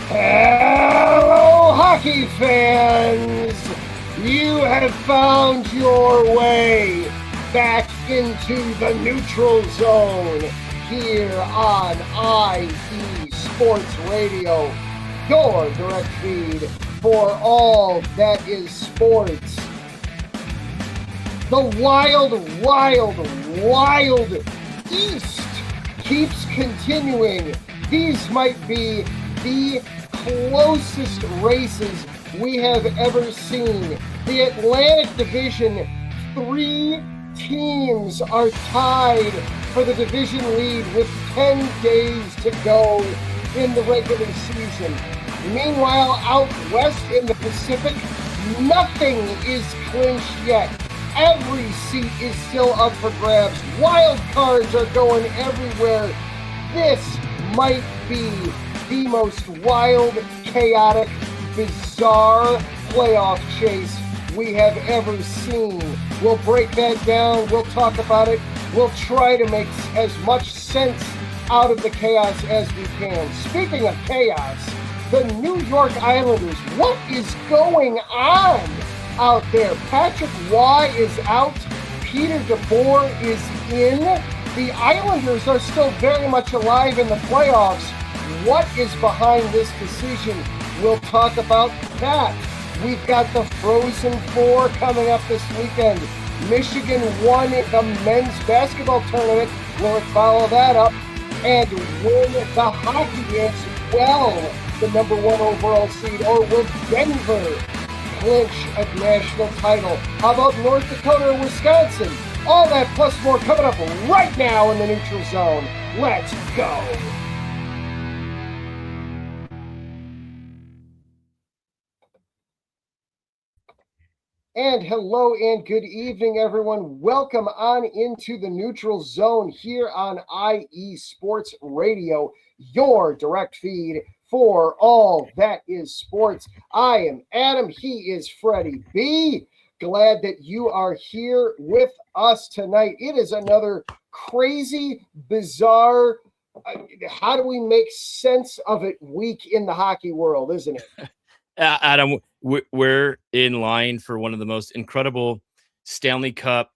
Hello, hockey fans! You have found your way back into the neutral zone here on IE Sports Radio, your direct feed for all that is sports. The wild East keeps continuing. These might be the closest races we have ever seen. The Atlantic Division, 3 teams are tied for the division lead with 10 days to go in the regular season. Meanwhile, out west in the Pacific, nothing is clinched yet. Every seat is still up for grabs. Wild cards are going everywhere. This might be the most wild, chaotic, bizarre playoff chase we have ever seen. We'll break that down. We'll talk about it. We'll try to make as much sense out of the chaos as we can. Speaking of chaos, the New York Islanders, what is going on out there? Patrick Waugh is out. Peter DeBoer is in. The Islanders are still very much alive in the playoffs. What is behind this decision? We'll talk about that. We've got the Frozen Four coming up this weekend. Michigan won the men's basketball tournament. We'll follow that up and win the hockey as well, the number 1 overall seed. Or will Denver clinch a national title? How about North Dakota or Wisconsin? All that plus more coming up right now in the neutral zone. Let's go. And hello and good evening, everyone. Welcome on into the neutral zone here on IE Sports Radio, your direct feed for all that is sports. I am Adam. He is Freddie B. Glad that you are here with us tonight. It is another crazy, bizarre, how do we make sense of it week in the hockey world, isn't it? Adam, we're in line for one of the most incredible Stanley Cup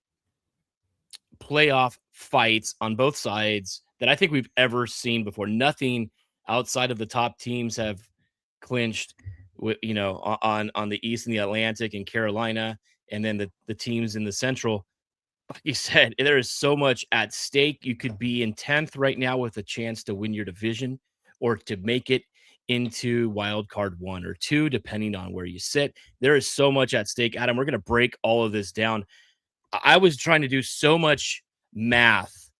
playoff fights on both sides that I think we've ever seen before. Nothing outside of the top teams have clinched with, on the East and the Atlantic and Carolina, and then the teams in the Central. Like you said, there is so much at stake. You could be in 10th right now with a chance to win your division or to make it into wild card 1 or 2, depending on where you sit. There is so much at stake. Adam, we're going to break all of this down. I was trying to do so much math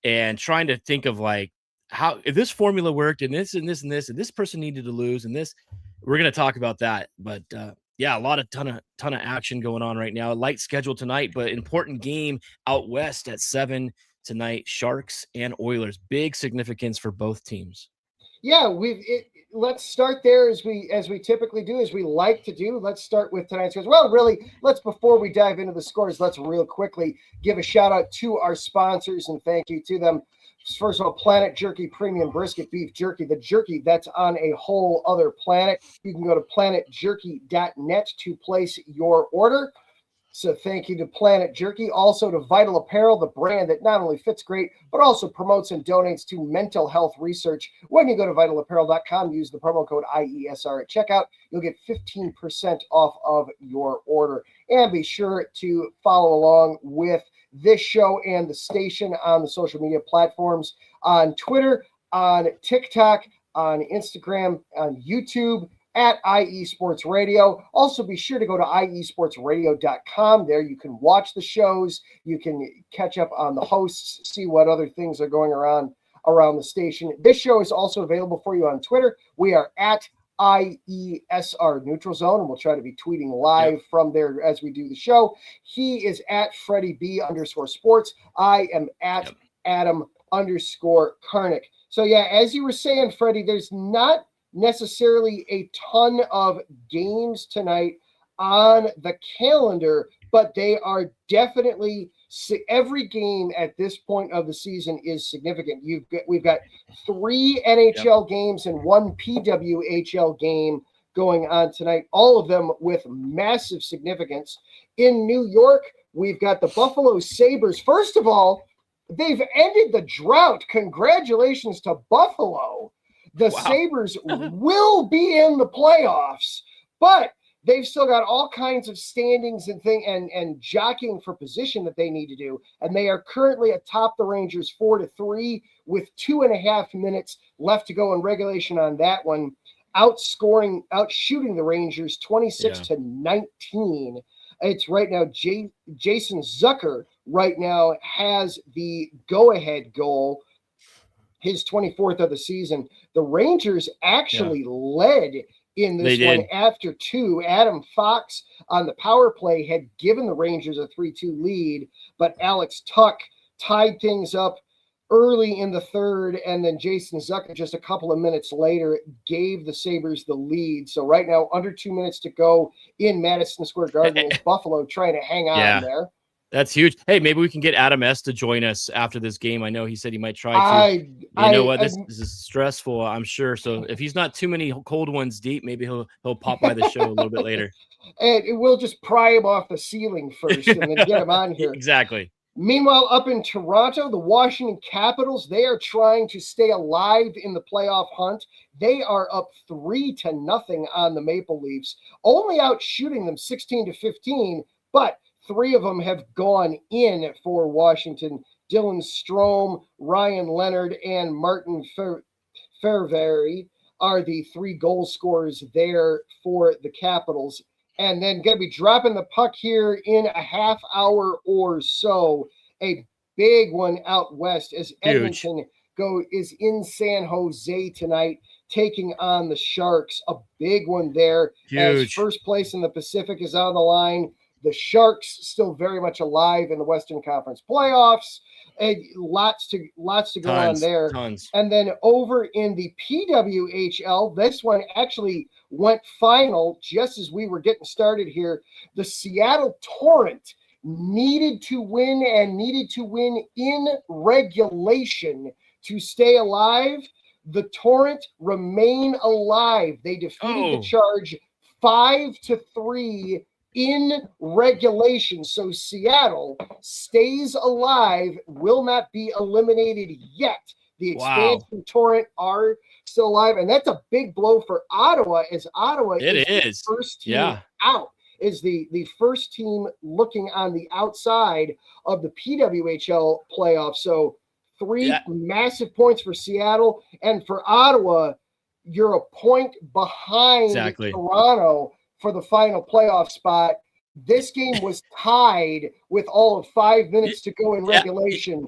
and trying to think of like how if this formula worked and this and this and this and this person needed to lose and this. We're going to talk about that. But yeah, a lot of ton of action going on right now. Light schedule tonight, but important game out west at 7 tonight. Sharks and Oilers. Big significance for both teams. Yeah, let's start there as we typically do, as we like to do. Let's start with tonight's scores. Well, really, before we dive into the scores, let's real quickly give a shout out to our sponsors and thank you to them. First of all, Planet Jerky Premium Brisket Beef Jerky, the jerky that's on a whole other planet. You can go to planetjerky.net to place your order. So thank you to Planet Jerky, also to Vital Apparel, the brand that not only fits great, but also promotes and donates to mental health research. When you go to vitalapparel.com, use the promo code IESR at checkout. You'll get 15% off of your order. And be sure to follow along with this show and the station on the social media platforms, on Twitter, on TikTok, on Instagram, on YouTube, at IE Sports Radio. Also, be sure to go to iesportsradio.com. There you can watch the shows. You can catch up on the hosts, see what other things are going around the station. This show is also available for you on Twitter. We are at IESR Neutral Zone, and we'll try to be tweeting live from there as we do the show. He is at Freddie B _sports. I am at Adam _Karnik. So yeah, as you were saying, Freddie, there's not necessarily a ton of games tonight on the calendar, but they are definitely every game at this point of the season is significant. We've got 3 NHL games and 1 PWHL game going on tonight, all of them with massive significance. In New York, we've got the Buffalo Sabres. First of all, they've ended the drought. Congratulations to Buffalo. The Sabres will be in the playoffs, but they've still got all kinds of standings and jockeying for position that they need to do. And they are currently atop the Rangers 4-3 with 2.5 minutes left to go in regulation on that one. Outshooting the Rangers 26-19. It's right now Jason Zucker right now has the go-ahead goal, his 24th of the season. The Rangers actually led in this one after 2. Adam Fox on the power play had given the Rangers a 3-2 lead, but Alex Tuck tied things up early in the third, and then Jason Zucker just a couple of minutes later gave the Sabres the lead. So right now, under 2 minutes to go in Madison Square Garden, is Buffalo trying to hang on there. That's huge. Hey, maybe we can get Adam S. to join us after this game. I know he said he might try to. You know what? This is stressful, I'm sure. So if he's not too many cold ones deep, maybe he'll pop by the show a little bit later. And we'll just pry him off the ceiling first and then get him on here. Exactly. Meanwhile, up in Toronto, the Washington Capitals, they are trying to stay alive in the playoff hunt. They are up 3-0 on the Maple Leafs, only out shooting them 16-15, but 3 of them have gone in for Washington. Dylan Strome, Ryan Leonard, and Martin Ferveri are the 3 goal scorers there for the Capitals. And then going to be dropping the puck here in a half hour or so. A big one out west as Edmonton is in San Jose tonight, taking on the Sharks. A big one there. As first place in the Pacific is on the line. The Sharks still very much alive in the Western Conference playoffs. And lots to go on there. And then over in the PWHL, this one actually went final just as we were getting started here. The Seattle Torrent needed to win in regulation to stay alive. The Torrent remain alive. They defeated the Charge 5-3 in regulation. So Seattle stays alive, will not be eliminated yet. The expansion Torrent are still alive, and that's a big blow for Ottawa, as Ottawa is the first team out, is the first team looking on the outside of the PWHL playoffs. So 3 massive points for Seattle, and for Ottawa, you're a point behind Toronto for the final playoff spot. This game was tied with all of 5 minutes to go in regulation.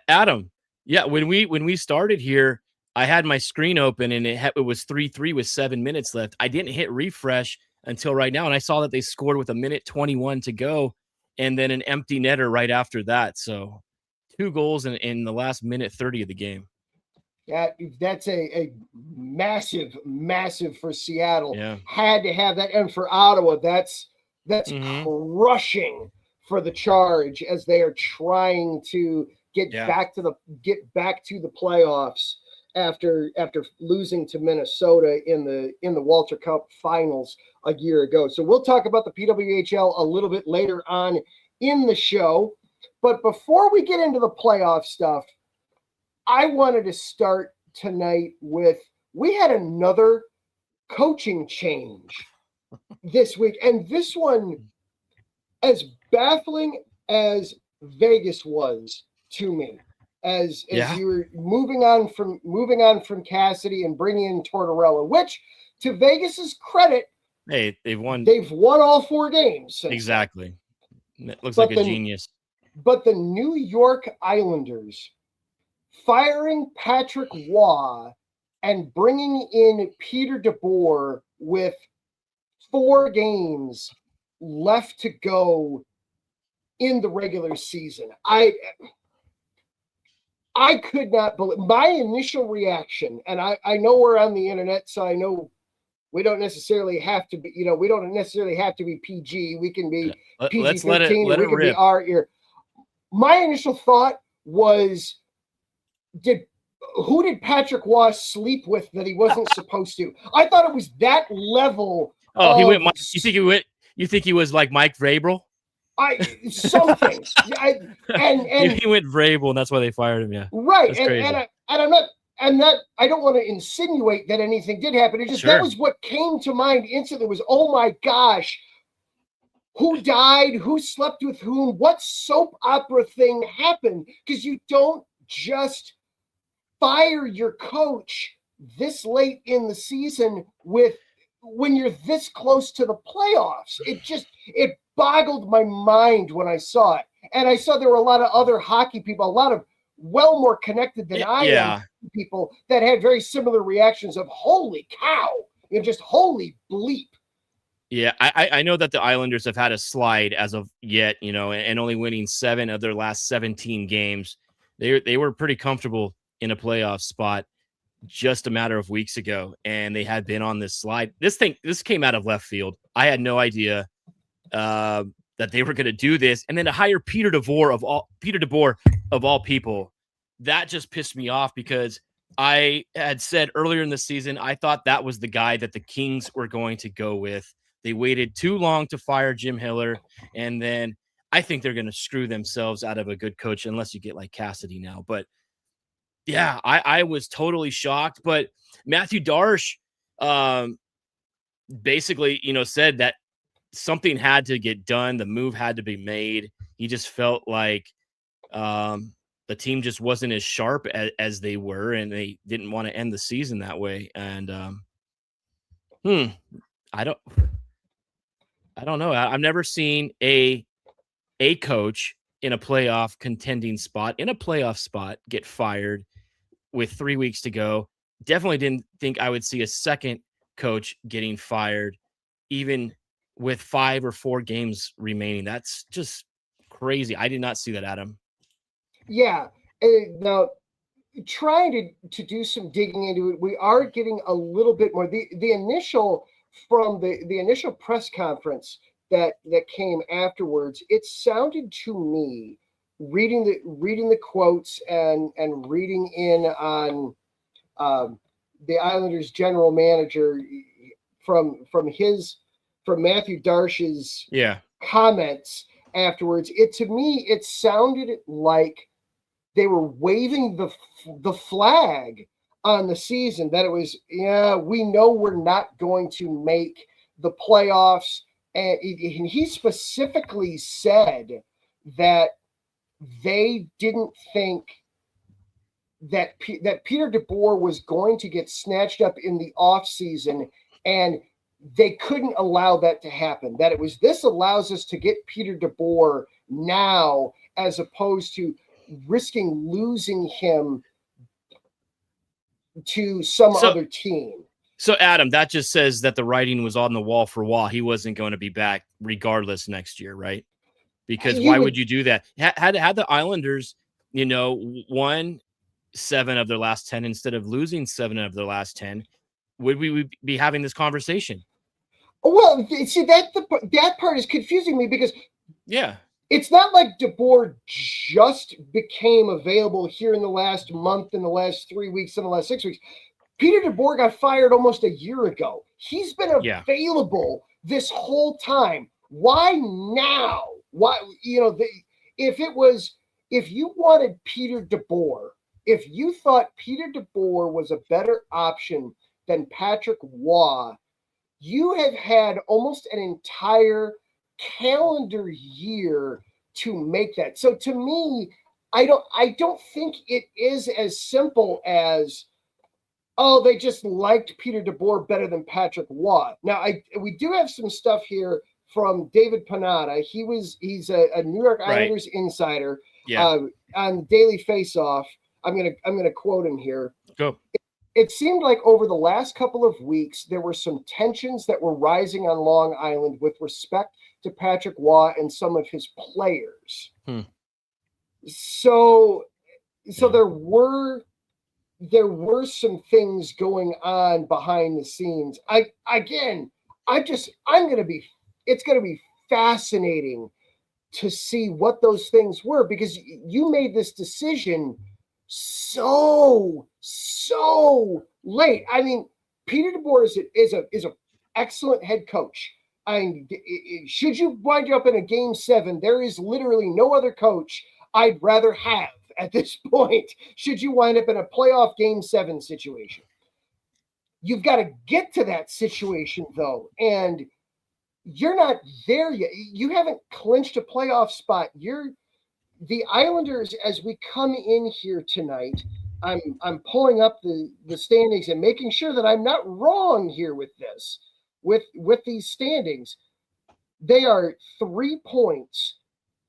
Adam. When we started here, I had my screen open and it was 3-3 with 7 minutes left. I didn't hit refresh until right now, and I saw that they scored with 1:21 to go, and then an empty netter right after that. So 2 goals in the last 1:30 of the game. Yeah, that's a massive for Seattle. Had to have that, and for Ottawa, that's crushing for the Charge as they are trying to get back to the playoffs after losing to Minnesota in the Walter Cup finals a year ago. So we'll talk about the PWHL a little bit later on in the show. But before we get into the playoff stuff, I wanted to start tonight with, we had another coaching change this week. And this one, as baffling as Vegas was to me, as you were moving on from Cassidy and bringing in Tortorella, which, to Vegas's credit, hey, they've won all 4 games. Exactly. It looks like a genius. But the New York Islanders firing Patrick Waugh and bringing in Peter DeBoer with 4 games left to go in the regular season. I could not believe my initial reaction, and I know we're on the internet, so I know we don't necessarily have to be, PG. We can be PG-13. Let's let it rip. Our ear. my initial thought was, who did Patrick Waugh sleep with that he wasn't supposed to? I thought it was that level. Oh, he went. You think he went? You think he was like Mike Vrabel? Something. He went Vrabel, and that's why they fired him. Yeah, right. That's crazy. I'm not. I don't want to insinuate that anything did happen. It just that was what came to mind instantly. Was, oh my gosh, who died? Who slept with whom? What soap opera thing happened? Because you don't just fire your coach this late in the season when you're this close to the playoffs. It boggled my mind when I saw it. And I saw there were a lot of other hockey people, a lot of well more connected than I am people that had very similar reactions of holy cow, just holy bleep. Yeah, I know that the Islanders have had a slide as of yet, and only winning 7 of their last 17 games. They were pretty comfortable in a playoff spot just a matter of weeks ago, and they had been on this slide. This came out of left field. I had no idea that they were going to do this, and then to hire Peter DeBoer of all people, that just pissed me off because I had said earlier in the season I thought that was the guy that the Kings were going to go with. They waited too long to fire Jim Hiller, and then I think they're going to screw themselves out of a good coach unless you get like Cassidy now. But yeah, I was totally shocked. But Matthew Darsh basically, said that something had to get done. The move had to be made. He just felt like the team just wasn't as sharp as they were, and they didn't want to end the season that way. And I don't know. I've never seen a coach in a playoff contending spot, get fired with 3 weeks to go. Definitely didn't think I would see a second coach getting fired, even with 5 or 4 games remaining. That's just crazy. I did not see that, Adam. Yeah. Now, trying to do some digging into it, we are getting a little bit more. The initial from the initial press conference that came afterwards, it sounded to me, reading the quotes and reading in on the Islanders general manager from Matthew Darsh's comments afterwards, to me it sounded like they were waving the flag on the season, that it was, we know we're not going to make the playoffs. And he specifically said that they didn't think that Peter DeBoer was going to get snatched up in the offseason, and they couldn't allow that to happen. That it was, this allows us to get Peter DeBoer now as opposed to risking losing him to some other team. So, Adam, that just says that the writing was on the wall for Waugh. He wasn't going to be back regardless next year, right? Because why would you do that? Had the Islanders, won 7 of their last 10 instead of losing 7 of their last 10, would we be having this conversation? Well, see, that part is confusing me because it's not like DeBoer just became available here in the last month, in the last 3 weeks, in the last 6 weeks. Peter DeBoer got fired almost a year ago. He's been available this whole time. Why now? Why, if you wanted Peter DeBoer, if you thought Peter DeBoer was a better option than Patrick Waugh, you have had almost an entire calendar year to make that. So to me, I don't think it is as simple as, oh, they just liked Peter DeBoer better than Patrick Waugh. Now, we do have some stuff here from David Panada. He's a New York Islanders insider on Daily Faceoff. I'm gonna quote him here. Go. It seemed like over the last couple of weeks, there were some tensions that were rising on Long Island with respect to Patrick Waugh and some of his players. So there were some things going on behind the scenes. It's going to be fascinating to see what those things were, because you made this decision so late. I mean, Peter DeBoer is a excellent head coach. I mean, should you wind up in a game 7, there is literally no other coach I'd rather have at this point. Should you wind up in a playoff game 7 situation, you've got to get to that situation though, and you're not there yet. You haven't clinched a playoff spot. The Islanders, as we come in here tonight, I'm pulling up the standings and making sure that I'm not wrong here with this. With these standings, they are 3 points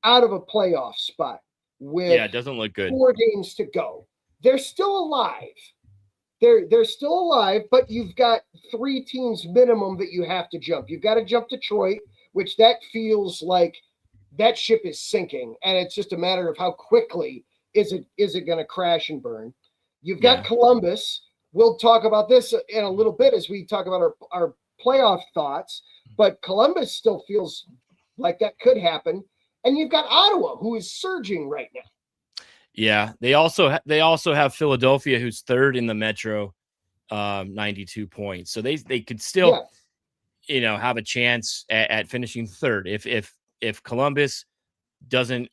out of a playoff spot with it doesn't look good. 4 games to go. They're still alive. They're still alive, but you've got 3 teams minimum that you have to jump. You've got to jump Detroit, which that feels like that ship is sinking, and it's just a matter of how quickly is it going to crash and burn. You've got Columbus. We'll talk about this in a little bit as we talk about our playoff thoughts, but Columbus still feels like that could happen. And you've got Ottawa, who is surging right now. Yeah, they also have Philadelphia, who's 3rd in the Metro, 92 points. So they could still, have a chance at finishing 3rd if Columbus doesn't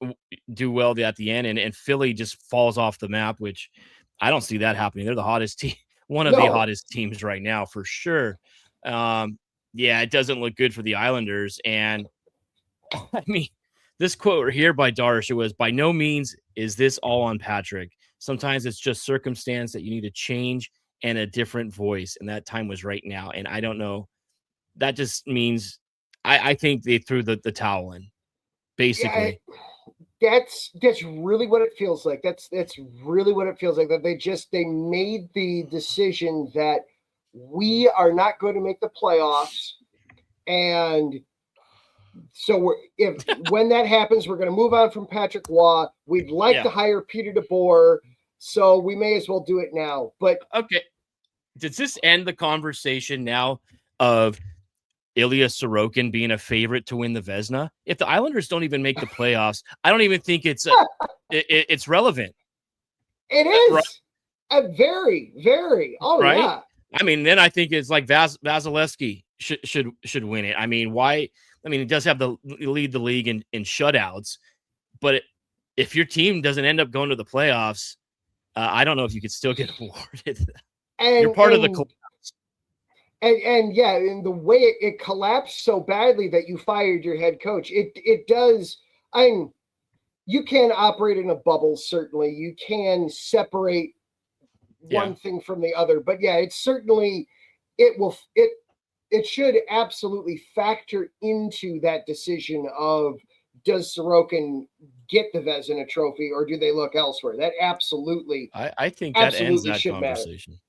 do well at the end and Philly just falls off the map, which I don't see that happening. They're the hottest team, one of the hottest teams right now for sure. It doesn't look good for the Islanders. And I mean, this quote here by Darsh, it was, "By no means is this all on Patrick. Sometimes it's just circumstance that you need to change and a different voice. And that time was right now." And I don't know. That just means I think they threw the towel in, basically. That's really what it feels like. That's really what it feels like, that they made the decision that we are not going to make the playoffs. And so when that happens, we're going to move on from Patrick Waugh. We'd like to hire Peter DeBoer, so we may as well do it now. But okay, does this end the conversation now of Ilya Sorokin being a favorite to win the Vezina? If the Islanders don't even make the playoffs, I don't even think it's relevant. It is very, very. Oh, right? Yeah. I mean, then I think it's like Vasilevsky should win it. I mean, why? I mean, he does have lead the league in shutouts, but if your team doesn't end up going to the playoffs, I don't know if you could still get awarded. You're part of the collapse. And the way it collapsed so badly that you fired your head coach, it does. You can operate in a bubble, certainly. You can separate one thing from the other, but it's certainly it should absolutely factor into that decision of, does Sorokin get the Vezina trophy or do they look elsewhere? That absolutely, I think that ends that conversation.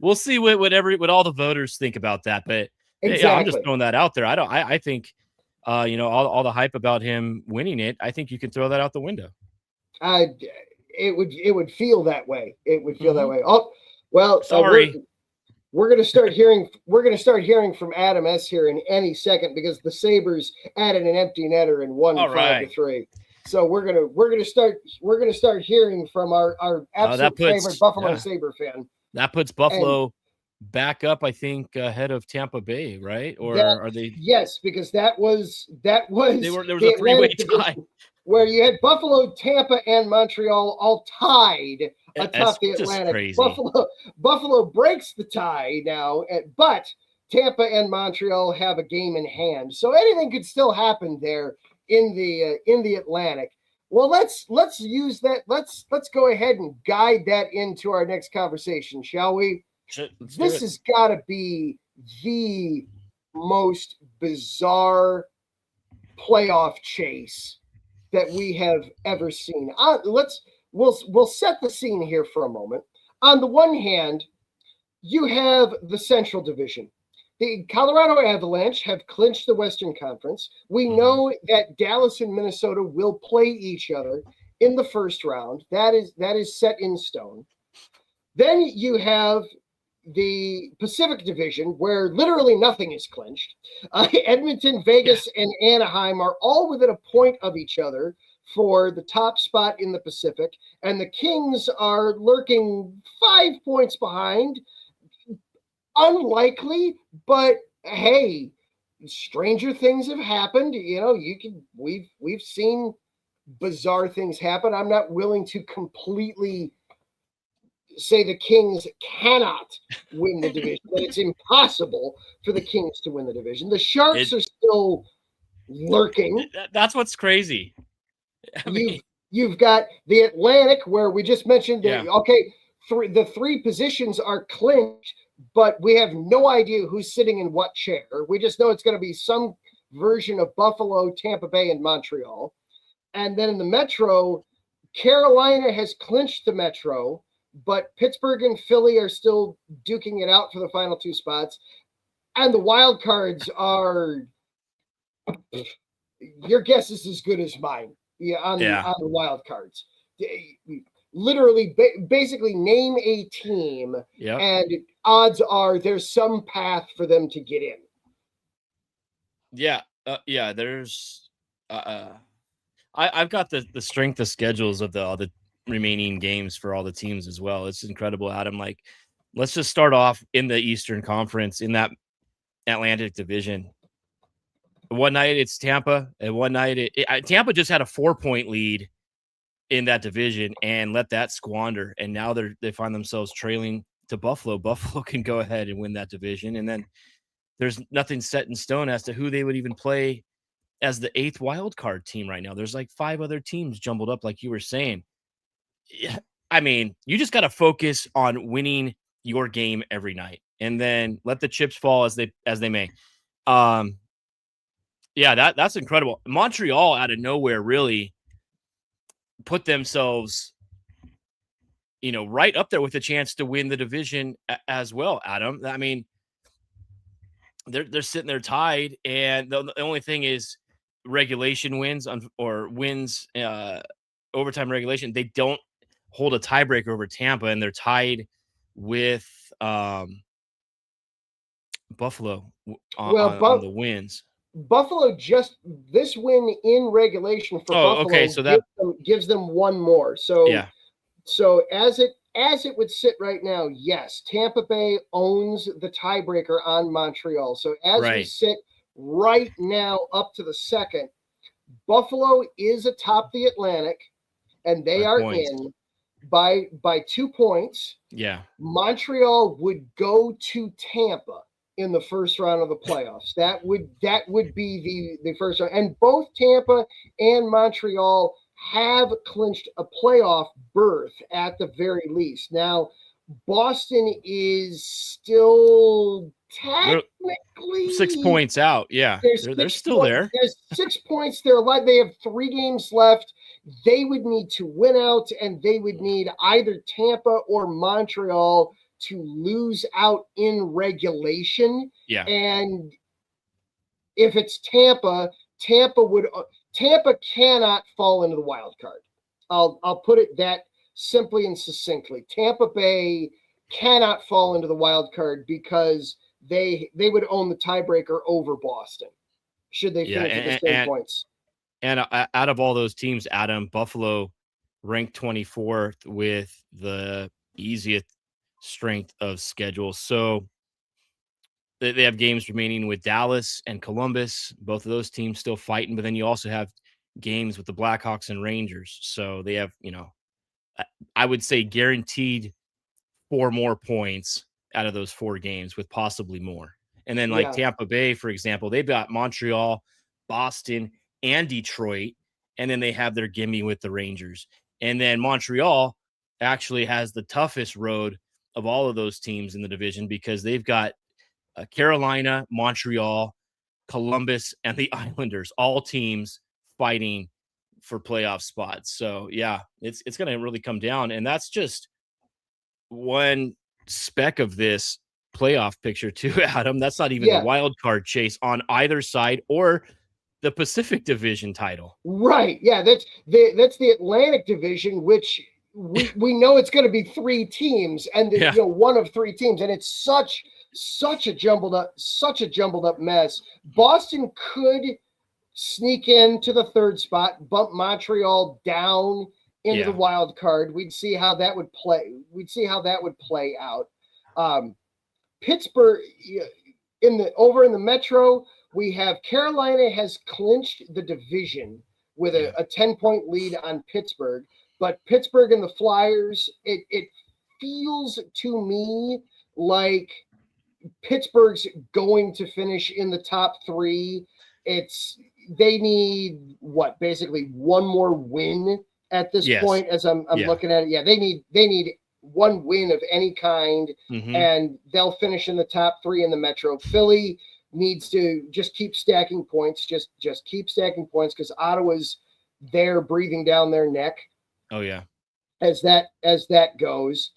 We'll see what all the voters think about that, but I'm just throwing that out there. I think all the hype about him winning it, I think you can throw that out the window. It would feel that way. It would feel that way. Oh, well, sorry. We're going to start hearing. We're going to start hearing from Adam S. here in any second, because the Sabres added an empty netter and won 5-3. So we're gonna start hearing from our absolute favorite Buffalo Sabre fan. That puts Buffalo back up, I think, ahead of Tampa Bay, right? Or are they? Yes, because there was there was a 3-way tie where you had Buffalo, Tampa, and Montreal all tied atop the Atlantic. Buffalo breaks the tie now, but Tampa and Montreal have a game in hand, so anything could still happen there in the Atlantic. Well, let's use that. Let's go ahead and guide that into our next conversation, shall we? This has got to be the most bizarre playoff chase that we have ever seen. We'll set the scene here for a moment. On the one hand, you have the Central Division. The Colorado Avalanche have clinched the Western Conference. We know that Dallas and Minnesota will play each other in the first round. That is set in stone. Then you have the Pacific Division, where literally nothing is clinched. Edmonton, Vegas, and Anaheim are all within a point of each other for the top spot in the Pacific, and the Kings are lurking 5 points behind. Unlikely, but hey, stranger things have happened. We've seen bizarre things happen. I'm not willing to completely say the Kings cannot win the division, that it's impossible for the Kings to win the division. The Sharks are still lurking. That's what's crazy. I mean, you've got the Atlantic, where we just mentioned that, the 3 positions are clinched, but we have no idea who's sitting in what chair. We just know it's going to be some version of Buffalo, Tampa Bay, and Montreal. And then in the Metro, Carolina has clinched the Metro, but Pittsburgh and Philly are still duking it out for the final 2 spots. And the wild cards are, your guess is as good as mine. On the wild cards. Literally, basically name a team, and odds are there's some path for them to get in. There's I've got the strength of schedules of all the remaining games for all the teams as well. It's incredible, Adam. Like, let's just start off in the Eastern Conference in that Atlantic Division. One night it's Tampa, and one night Tampa just had a 4-point lead in that division and let that squander, and now they find themselves trailing to Buffalo. Buffalo can go ahead and win that division, and then there's nothing set in stone as to who they would even play as the 8th wild card team right now. There's like 5 other teams jumbled up, like you were saying. I mean, you just got to focus on winning your game every night, and then let the chips fall as they may. That's incredible. Montreal out of nowhere really put themselves, right up there with a chance to win the division as well, Adam. I mean, they're sitting there tied, and the only thing is regulation wins overtime regulation. They don't hold a tiebreaker over Tampa, and they're tied with Buffalo on the wins. Buffalo, just this win in regulation for Buffalo, okay, so that gives them 1 more. So as it would sit right now, yes, Tampa Bay owns the tiebreaker on Montreal. So as we sit right now up to the 2nd, Buffalo is atop the Atlantic, and they are in by 2 points. Yeah. Montreal would go to Tampa in the first round of the playoffs. That would be the first round. And both Tampa and Montreal have clinched a playoff berth at the very least. Now, Boston is still technically 6 points out. Yeah, they're still there. There's 6 points. They're alive. They have 3 games left. They would need to win out, and they would need either Tampa or Montreal to lose out in regulation. Yeah. And if it's Tampa cannot fall into the wild card. I'll put it that simply and succinctly. Tampa Bay cannot fall into the wild card because they would own the tiebreaker over Boston should they finish at the same points. And out of all those teams, Adam, Buffalo ranked 24th with the easiest strength of schedule. So they have games remaining with Dallas and Columbus. Both of those teams still fighting, but then you also have games with the Blackhawks and Rangers. So they have, I would say guaranteed 4 more points out of those 4 games, with possibly more. And then Tampa Bay, for example, they've got Montreal, Boston, and Detroit. And then they have their gimme with the Rangers. And then Montreal actually has the toughest road of all of those teams in the division, because they've got Carolina, Montreal, Columbus, and the Islanders, all teams fighting for playoff spots. So it's going to really come down. And that's just one speck of this playoff picture too, Adam. That's not even the wild card chase on either side or the Pacific Division title. Right. Yeah. That's the Atlantic Division, which we know it's going to be 3 teams, and Yeah. one of 3 teams, and it's such a jumbled up mess. Boston could sneak into the 3rd spot, bump Montreal down into the wild card. We'd see how that would play out. Pittsburgh over in the Metro, we have Carolina has clinched the division with a 10-point lead on Pittsburgh. But Pittsburgh and the Flyers, it feels to me like Pittsburgh's going to finish in the top 3. They need basically one more win at this point. As I'm looking at it, they need one win of any kind, and they'll finish in the top 3 in the Metro. Philly needs to just keep stacking points, just keep stacking points, because Ottawa's there breathing down their neck. Oh yeah. As that goes.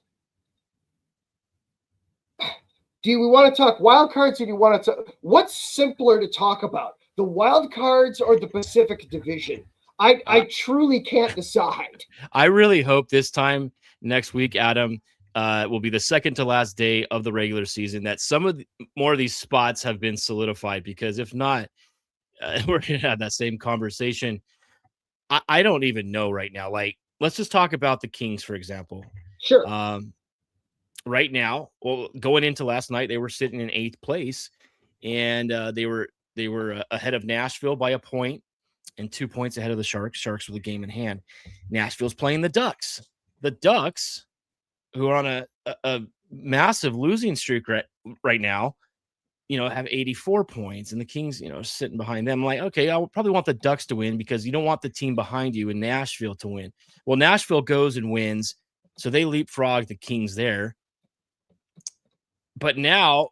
Do we want to talk wild cards, or do you want to talk? What's simpler to talk about, the wild cards or the Pacific Division? I truly can't decide. I really hope this time next week, Adam, will be the second to last day of the regular season, that some of more of these spots have been solidified, because if not, we're going to have that same conversation. I don't even know right now. Like, let's just talk about the Kings, for example. Sure. Right now, well, going into last night, they were sitting in 8th place, and they were ahead of Nashville by a point and 2 points ahead of the Sharks. Sharks with a game in hand. Nashville's playing the Ducks. The Ducks, who are on a massive losing streak right now, have 84 points, and the Kings, sitting behind them. Like, okay, I would probably want the Ducks to win, because you don't want the team behind you in Nashville to win. Well, Nashville goes and wins, so they leapfrog the Kings there. But now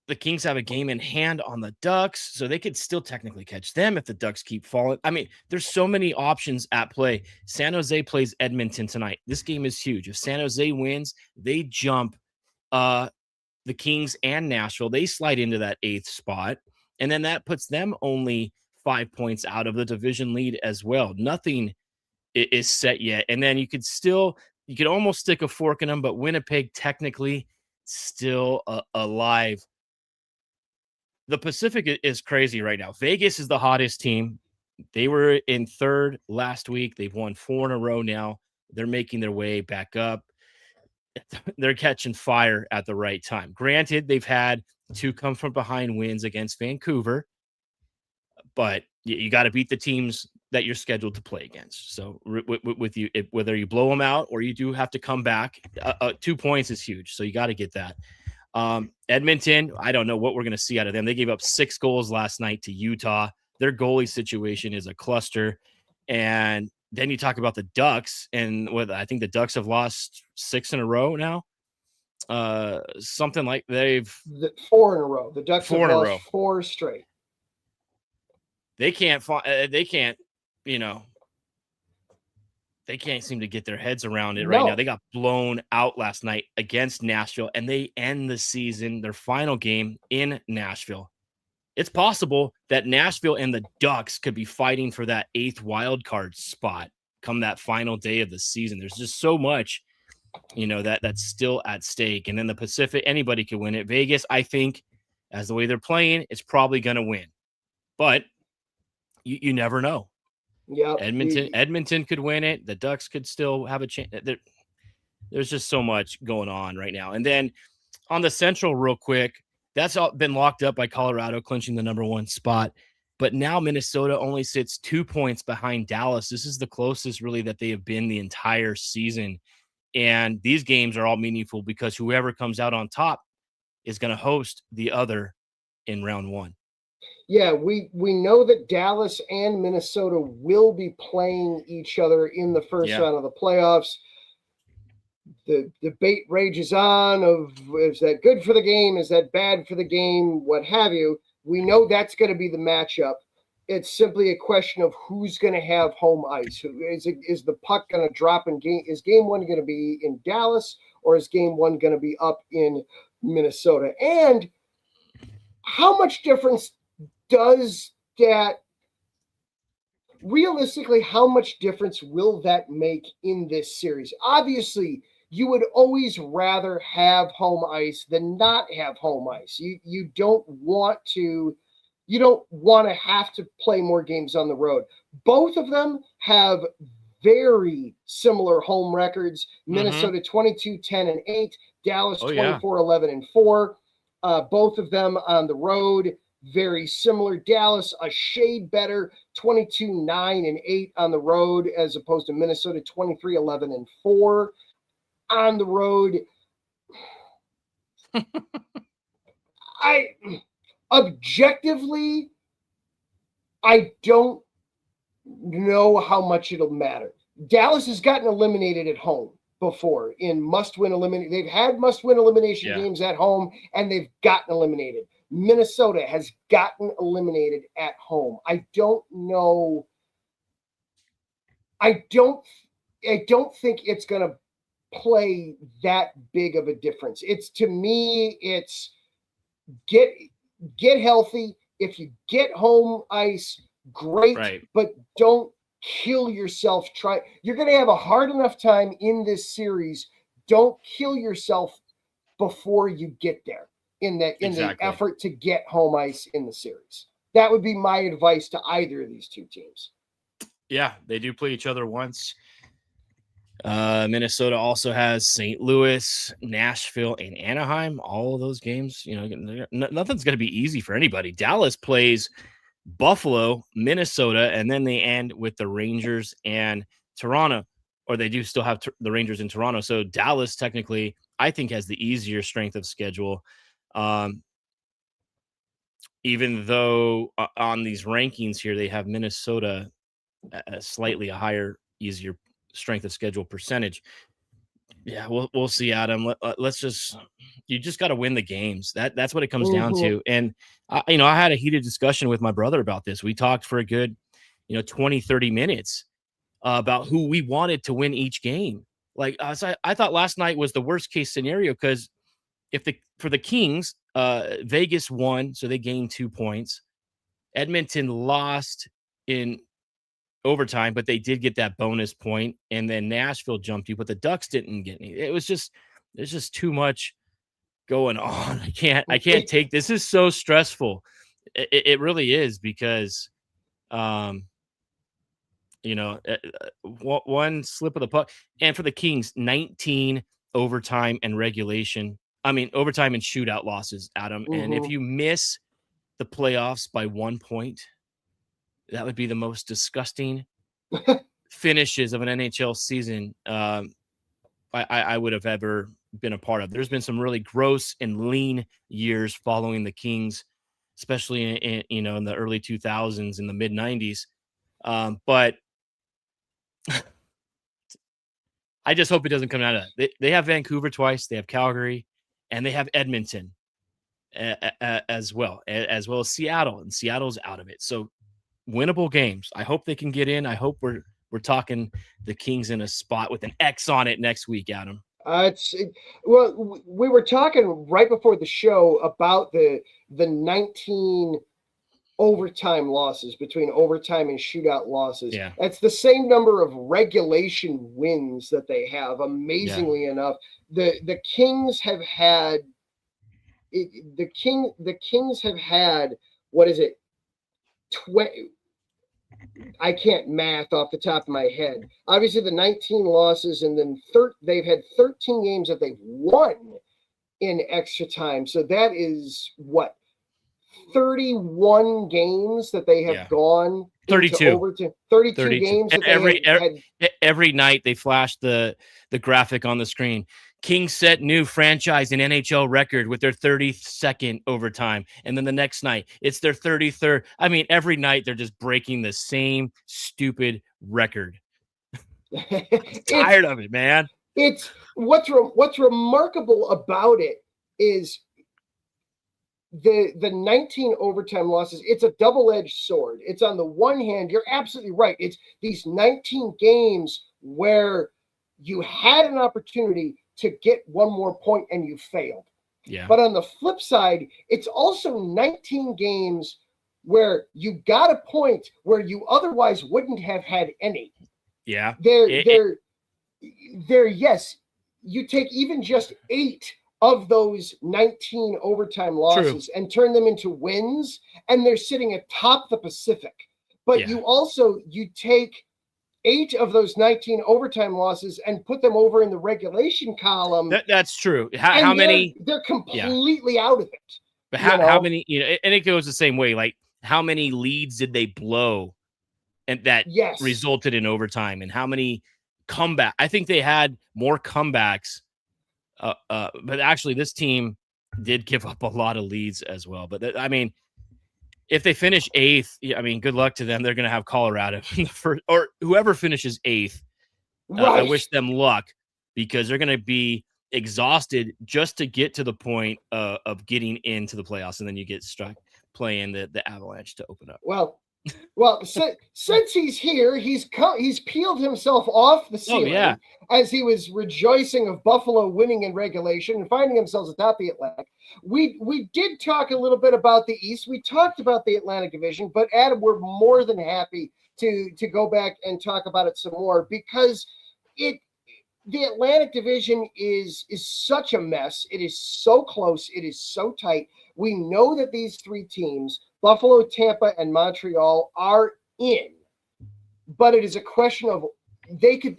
the Kings have a game in hand on the Ducks, so they could still technically catch them if the Ducks keep falling. I mean, there's so many options at play. San Jose plays Edmonton tonight. This game is huge. If San Jose wins, they jump the Kings and Nashville. They slide into that 8th spot, and then that puts them only 5 points out of the division lead as well. Nothing is set yet. And then you could almost stick a fork in them, but Winnipeg technically still alive. The Pacific is crazy right now. Vegas is the hottest team. They were in 3rd last week. They've won 4 in a row now. They're making their way back up. They're catching fire at the right time. Granted, they've had 2 come from behind wins against Vancouver, but you got to beat the teams that you're scheduled to play against. So with you, whether you blow them out or you do have to come back, 2 points is huge. So you got to get that. Edmonton, I don't know what we're going to see out of them. They gave up 6 goals last night to Utah. Their goalie situation is a cluster. And then you talk about the Ducks, and I think the Ducks have lost 6 in a row now. Something like 4 in a row. The Ducks have lost 4 straight. They can't seem to get their heads around it right now. They got blown out last night against Nashville, and they end the season, their final game, in Nashville. It's possible that Nashville and the Ducks could be fighting for that 8th wild card spot come that final day of the season. There's just so much, that's still at stake. And then the Pacific, anybody could win it. Vegas, I think, as the way they're playing, it's probably going to win. But you never know. Yeah, Edmonton could win it. The Ducks could still have a chance. There's just so much going on right now. And then on the Central, real quick, that's all been locked up by Colorado clinching the number 1 spot. But now Minnesota only sits 2 points behind Dallas. This is the closest really that they have been the entire season. And these games are all meaningful because whoever comes out on top is going to host the other in round 1. Yeah, we know that Dallas and Minnesota will be playing each other in the first round of the playoffs. The debate rages on of, is that good for the game? Is that bad for the game? What have you? We know that's going to be the matchup. It's simply a question of who's going to have home ice. Is the puck going to drop in game? Is game 1 going to be in Dallas, or is game 1 going to be up in Minnesota? And how much difference does that realistically, how much difference will that make in this series? Obviously, you would always rather have home ice than not have home ice. You don't want to have to play more games on the road. Both of them have very similar home records. Minnesota 22-10-8, Dallas 24-11-4. Both of them on the road, very similar. Dallas a shade better, 22-9-8 on the road, as opposed to Minnesota 23-11-4 on the road. Objectively, I don't know how much it'll matter. Dallas has gotten eliminated at home before in must-win elimination. They've had must-win elimination games at home, and they've gotten eliminated. Minnesota has gotten eliminated at home. I don't know. I don't think it's going to play that big of a difference. To me, it's get healthy. If you get home ice, great, but don't kill yourself. You're going to have a hard enough time in this series. Don't kill yourself before you get there in the effort to get home ice in the series. That would be my advice to either of these two teams. Yeah, they do play each other once. Minnesota also has St. Louis, Nashville, and Anaheim. All of those games, nothing's going to be easy for anybody. Dallas plays Buffalo, Minnesota, and then they end with the Rangers and Toronto, or they do still have the Rangers in Toronto. So Dallas technically, I think, has the easier strength of schedule. Even though on these rankings here, they have Minnesota a slightly higher, easier strength of schedule percentage. Yeah, we'll see, Adam. You just got to win the games. That's what it comes down to. And I had a heated discussion with my brother about this. We talked for a good 20, 30 minutes about who we wanted to win each game. Like I thought last night was the worst case scenario, because for the Kings, Vegas won, so they gained 2 points. Edmonton lost in overtime, but they did get that bonus point, and then Nashville jumped you, but the Ducks didn't get any. There's just too much going on. I can't take this. Is so stressful. It really is, because one slip of the puck, and for the Kings, 19 overtime and shootout losses, Adam. And if you miss the playoffs by 1 point, that would be the most disgusting finishes of an NHL season I would have ever been a part of. There's been some really gross and lean years following the Kings, especially in the early 2000s, in the mid 90s. But I just hope it doesn't come out of that. They have Vancouver twice, they have Calgary, and they have Edmonton as well as Seattle, and Seattle's out of it. So winnable games. I hope they can get in. I hope we're talking the Kings in a spot with an X on it next week, Adam. We were talking right before the show about the 19 overtime losses, between overtime and shootout losses. Yeah. That's the same number of regulation wins that they have. Amazingly enough, the Kings have had the Kings have had, what is it? I can't math off the top of my head. Obviously, the 19 losses, and then they've had 13 games that they've won in extra time. So that is what, 31 games that they have gone 32 games. That every night they flash the graphic on the screen. Kings set new franchise and NHL record with their 32nd overtime. And then the next night, it's their 33rd. I mean, every night they're just breaking the same stupid record. I'm tired of it, man. It's what's remarkable about it is the 19 overtime losses. It's a double-edged sword. It's, on the one hand, you're absolutely right. It's these 19 games where you had an opportunity to get one more point and you failed. Yeah. But on the flip side, it's also 19 games where you got a point where you otherwise wouldn't have had any. Yeah. They're yes, you take even just 8 of those 19 overtime losses and turn them into wins, and they're sitting atop the Pacific. But you take 8 of those 19 overtime losses and put them over in the regulation column. That's true. How many? They're completely out of it. But how many? And it goes the same way. Like, how many leads did they blow, and that resulted in overtime? And how many comeback? I think they had more comebacks. But actually, this team did give up a lot of leads as well. But I mean, if they finish 8th, I mean, good luck to them. They're going to have Colorado in the first, or whoever finishes 8th. I wish them luck, because they're going to be exhausted just to get to the point of getting into the playoffs, and then you get stuck playing the Avalanche to open up. Well, since he's here, he's peeled himself off the ceiling as he was rejoicing of Buffalo winning in regulation and finding themselves atop the Atlantic. We did talk a little bit about the East. We talked about the Atlantic Division, but Adam, we're more than happy to go back and talk about it some more, because the Atlantic Division is such a mess. It is so close. It is so tight. We know that these 3 teams, Buffalo, Tampa, and Montreal, are in, but it is a question of they could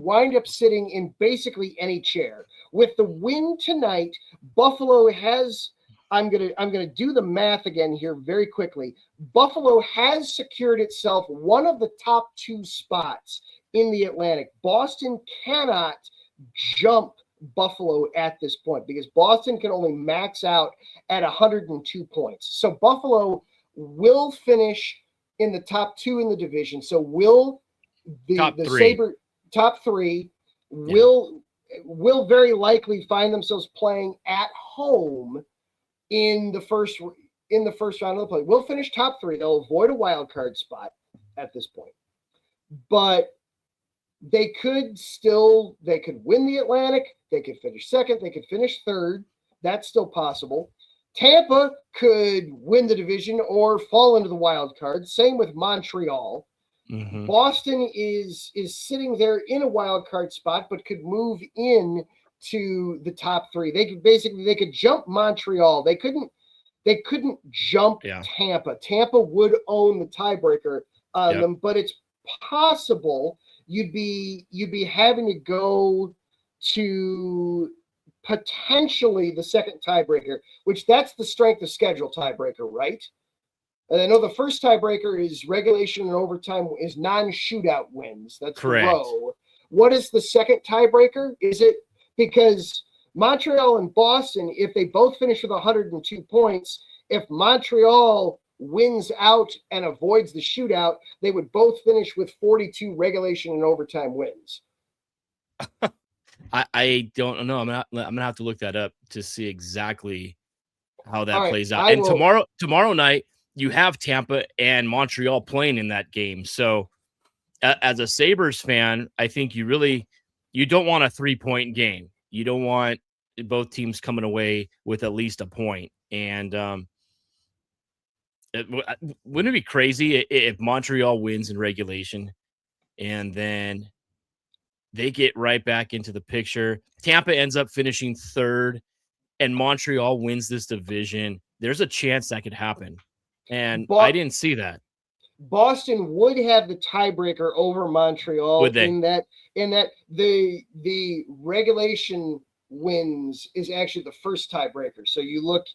wind up sitting in basically any chair. With the win tonight, Buffalo has, I'm gonna do the math again here very quickly. Buffalo has secured itself one of the top 2 spots in the Atlantic. Boston cannot jump Buffalo at this point, because Boston can only max out at 102 points. So Buffalo will finish in the top 2 in the division. So will the top 3 will very likely find themselves playing at home in the first round of the play. We'll finish top 3. They'll avoid a wild card spot at this point, but they could win the Atlantic. They could finish 2nd. They could finish 3rd. That's still possible. Tampa could win the division or fall into the wild card. Same with Montreal. Mm-hmm. Boston is sitting there in a wild card spot, but could move in to the top 3. They could jump Montreal. They couldn't jump Tampa. Tampa would own the tiebreaker on them, but it's possible you'd be having to go to potentially the 2nd tiebreaker, which that's the strength of schedule tiebreaker, right? And I know the first tiebreaker is regulation and overtime is non-shootout wins. That's correct. Row. What is the 2nd tiebreaker? Is it because Montreal and Boston, if they both finish with 102 points, if Montreal wins out and avoids the shootout, they would both finish with 42 regulation and overtime wins. I don't know. I'm gonna have to look that up to see exactly how that plays out. And tomorrow night you have Tampa and Montreal playing in that game. So as a Sabres fan, I think you don't want a 3-point game. You don't want both teams coming away with at least a point. And wouldn't it be crazy if Montreal wins in regulation and then they get right back into the picture? Tampa ends up finishing 3rd and Montreal wins this division. There's a chance that could happen. And I didn't see that. Boston would have the tiebreaker over Montreal in that the regulation wins is actually the first tiebreaker. So you look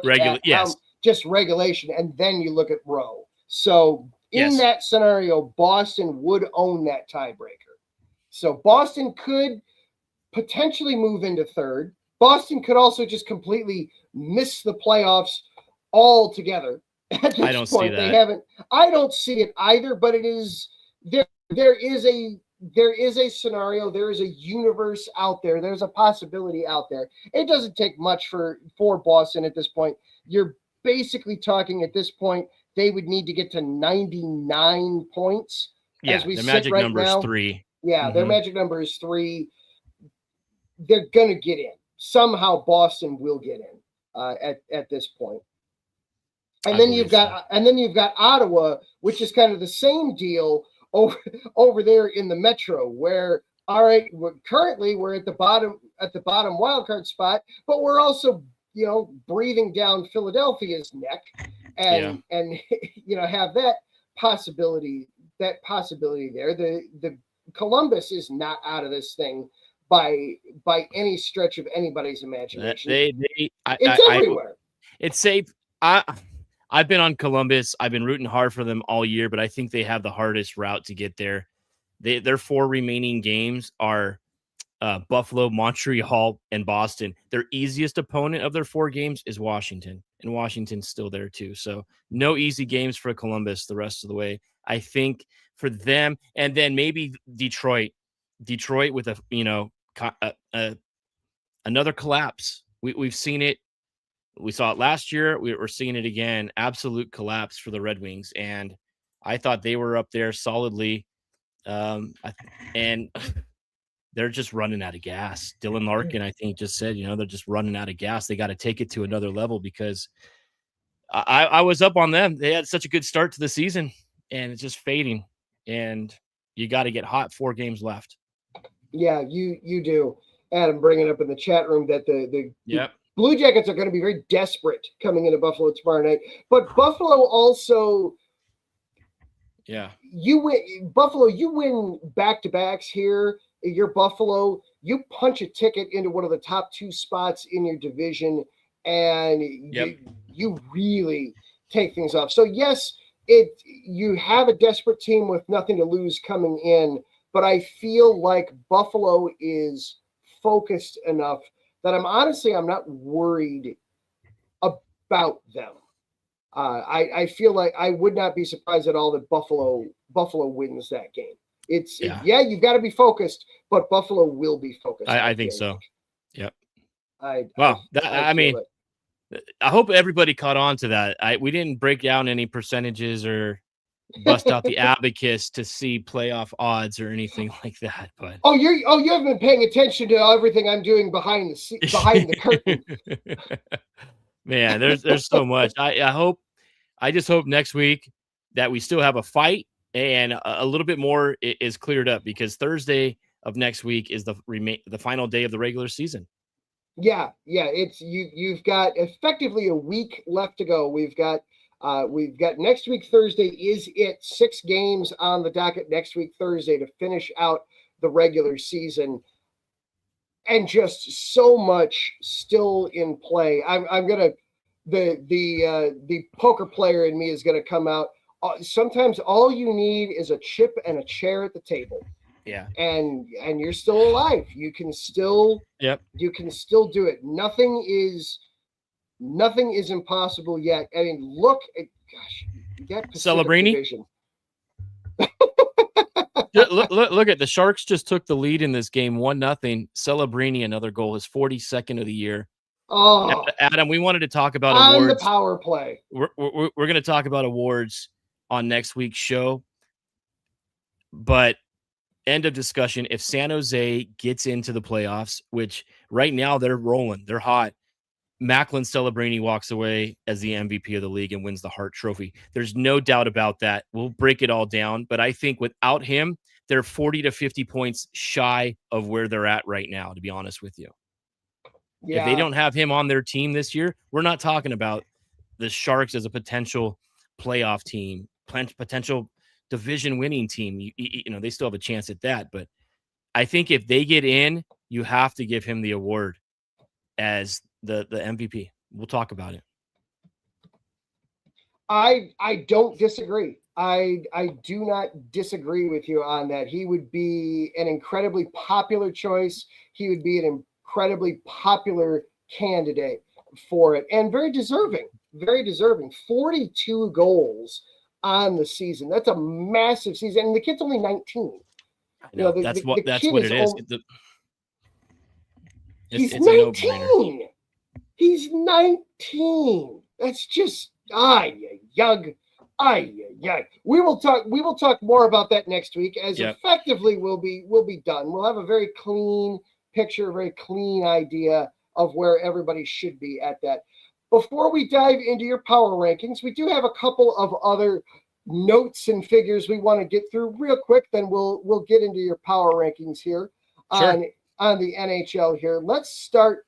at just regulation, and then you look at row. So in that scenario, Boston would own that tiebreaker. So Boston could potentially move into 3rd. Boston could also just completely miss the playoffs altogether. At this point, they haven't. I don't see it either, but it is there. There is a scenario. There is a universe out there. There's a possibility out there. It doesn't take much for Boston at this point. You're basically talking at this point they would need to get to 99 points. Yeah, their magic number is 3. Yeah, their magic number is 3. They're gonna get in somehow. Boston will get in at this point. And then you've got Ottawa, which is kind of the same deal over there in the Metro, where all right, currently we're at the bottom wild card spot, but we're also breathing down Philadelphia's neck, and have that possibility there. The Columbus is not out of this thing by any stretch of anybody's imagination. It's everywhere. It's safe. I've been on Columbus. I've been rooting hard for them all year, but I think they have the hardest route to get there. Their 4 remaining games are Buffalo, Montreal, and Boston. Their easiest opponent of their 4 games is Washington, and Washington's still there too. So no easy games for Columbus the rest of the way. I think for them, and then maybe Detroit with another collapse. We've seen it. We saw it last year. We're seeing it again. Absolute collapse for the Red Wings. And I thought they were up there solidly. And they're just running out of gas. Dylan Larkin, I think, just said, they're just running out of gas. They got to take it to another level because I was up on them. They had such a good start to the season, and it's just fading. And you got to get hot. 4 games left. Yeah, you do. Adam bringing up in the chat room that the Blue Jackets are going to be very desperate coming into Buffalo tomorrow night. But Buffalo also, you win back-to-backs here. You're Buffalo. You punch a ticket into one of the top 2 spots in your division, and you really take things off. So, yes, you have a desperate team with nothing to lose coming in, but I feel like Buffalo is focused enough that I'm not worried about them. I feel like I would not be surprised at all that Buffalo wins that game. You've got to be focused, but Buffalo will be focused. I think so. Yep. I hope everybody caught on to that. We didn't break down any percentages or bust out the abacus to see playoff odds or anything like that. But you haven't been paying attention to everything I'm doing behind the curtain. Man, there's so much. I just hope next week that we still have a fight and a little bit more is cleared up, because Thursday of next week is the final day of the regular season. Yeah, it's you've got effectively a week left to go. We've got next week Thursday is it. 6 games on the docket next week Thursday to finish out the regular season, and just so much still in play. I'm gonna the poker player in me is gonna come out. Sometimes all you need is a chip and a chair at the table. Yeah. And you're still alive. You can still you can still do it. Nothing is impossible yet. I mean, look at that Pacific Celebrini division. look at the Sharks just took the lead in this game 1-0. Celebrini, another goal, his 42nd of the year. Oh, Adam, we wanted to talk about on awards. The power play. We're going to talk about awards on next week's show. But end of discussion. If San Jose gets into the playoffs, which right now they're rolling, they're hot, Macklin Celebrini walks away as the MVP of the league and wins the Hart Trophy. There's no doubt about that. We'll break it all down. But I think without him, they're 40 to 50 points shy of where they're at right now, to be honest with you. Yeah. If they don't have him on their team this year, we're not talking about the Sharks as a potential playoff team, potential division winning team. They still have a chance at that. But I think if they get in, you have to give him the award as the MVP. We'll talk about it. I don't disagree. I do not disagree with you on that. He would be an incredibly popular choice. He would be an incredibly popular candidate for it, and very deserving. 42 goals on the season. That's a massive season. And the kid's only 19. I know. That's what it is. He's 19. He's 19. That's just young. We will talk more about that next week, as effectively we'll be done. We'll have a very clean picture, a very clean idea of where everybody should be at that. before we dive into your power rankings, we do have a couple of other notes and figures we want to get through real quick. Then we'll get into your power rankings here Sure. on the NHL here. Let's start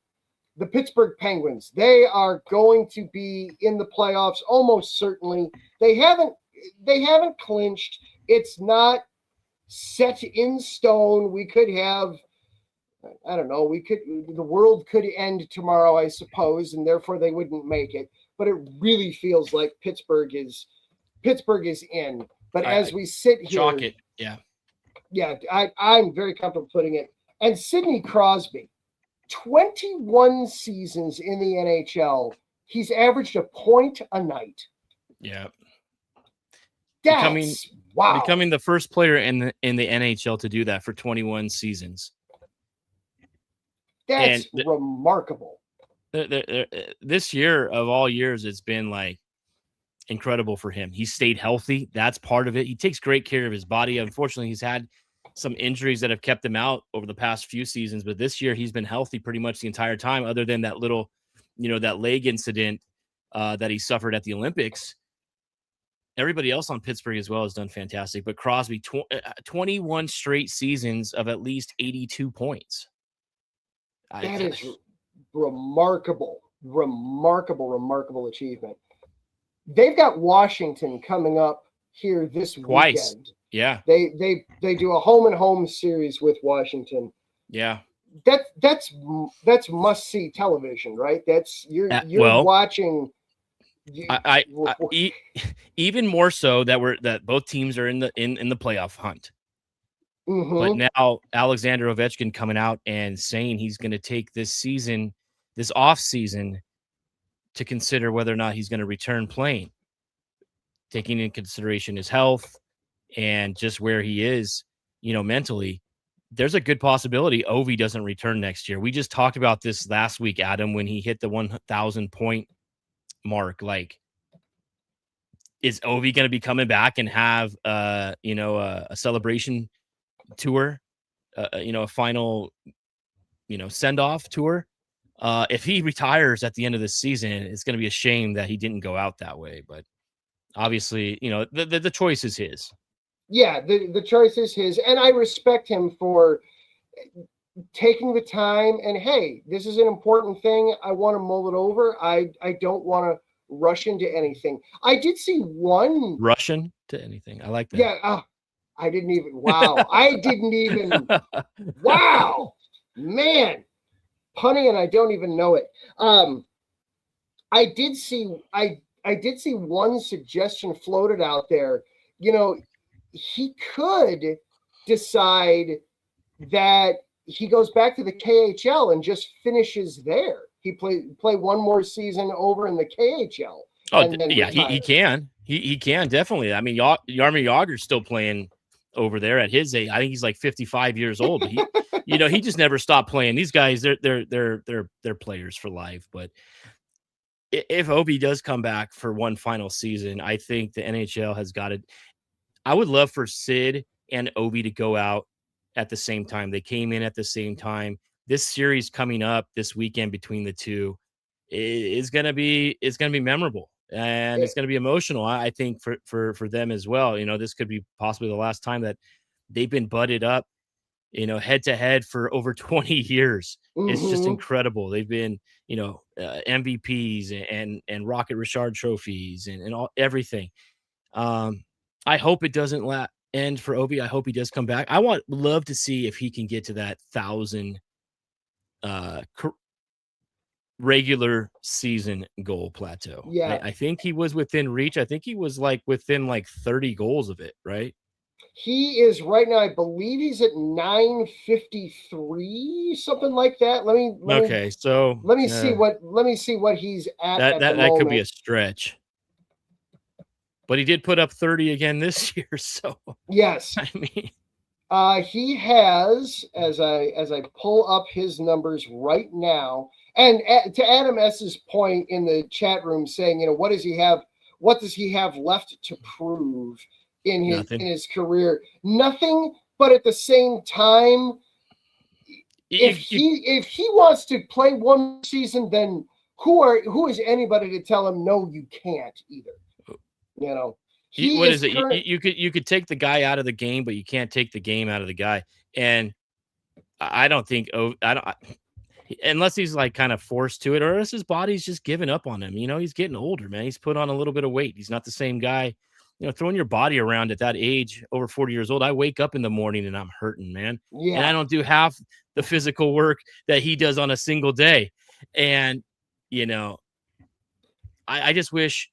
the Pittsburgh Penguins. They are going to be in the playoffs almost certainly. They haven't clinched. It's not set in stone. We could have, I don't know, the world could end tomorrow, I suppose, and therefore they wouldn't make it. But it really feels like Pittsburgh is in. But as we sit here, chalk it. Yeah, I'm very comfortable putting it. And Sidney Crosby, 21 seasons in the NHL, he's averaged a point a night. Yeah. Wow. Becoming the first player in the NHL to do that for 21 seasons. That's remarkable. This year of all years, it's been like incredible for him. He stayed healthy. That's part of it. He takes great care of his body. Unfortunately, he's had some injuries that have kept him out over the past few seasons, but this year he's been healthy pretty much the entire time, other than that little, that leg incident that he suffered at the Olympics. Everybody else on Pittsburgh as well has done fantastic, but Crosby, 21 straight seasons of at least 82 points. That is remarkable achievement. They've got Washington coming up here this weekend. Yeah. They do a home and home series with Washington. Yeah. That's must see television, right? That's you're watching. Even more so that both teams are in the playoff hunt. Mm-hmm. But now Alexander Ovechkin coming out and saying he's going to take this off season to consider whether or not he's going to return playing, taking into consideration his health and just where he is, mentally. There's a good possibility Ovi doesn't return next year. We just talked about this last week, Adam, when he hit the 1,000 point mark. Like, is Ovi going to be coming back and have a celebration tour, a final send off tour? If he retires at the end of the season, it's going to be a shame that he didn't go out that way. But obviously, the choice is his. Yeah, the choice is his, and I respect him for taking the time. And hey, this is an important thing. I want to mull it over. I don't want to rush into anything. I did see one Russian to anything. I like that. Yeah. I didn't even. Wow. I didn't even. Wow, man, punny, and I don't even know it. I did see one suggestion floated out there. He could decide that he goes back to the KHL and just finishes there. He play one more season over in the KHL. Oh, yeah, he can. He can, definitely. I mean, Jaromir Jagr's still playing over there at his age. I think he's like 55 years old. He, he just never stopped playing. These guys, they're players for life. But if Obi does come back for one final season, I think the NHL has got it. I would love for Sid and Ovi to go out at the same time. They came in at the same time. This series coming up this weekend between the two is going to be memorable, and it's going to be emotional. I think for them as well. This could be possibly the last time that they've been butted up, head to head for over 20 years. Mm-hmm. It's just incredible. They've been, MVPs and Rocket Richard trophies and everything. I hope it doesn't end for Obi. I hope he does come back. I would love to see if he can get to that 1,000 regular season goal plateau. Yeah, I think he was within reach. I think he was within 30 goals of it, right? He is right now. I believe he's at 953, something like that. Let me see what he's at. That could be a stretch. But he did put up 30 again this year, so yes. I mean, he has, as I pull up his numbers right now, and to Adam S's point in the chat room saying, what does he have? What does he have left to prove in his career? Nothing. But at the same time, if he wants to play one season, then who is anybody to tell him no, you can't either? You know, what is it? You could take the guy out of the game, but you can't take the game out of the guy. And I don't think unless he's like kind of forced to it, or else his body's just giving up on him. You know, he's getting older, man. He's put on a little bit of weight. He's not the same guy. You know, throwing your body around at that age, over 40 years old. I wake up in the morning and I'm hurting, man. Yeah. And I don't do half the physical work that he does on a single day. And, you know, I just wish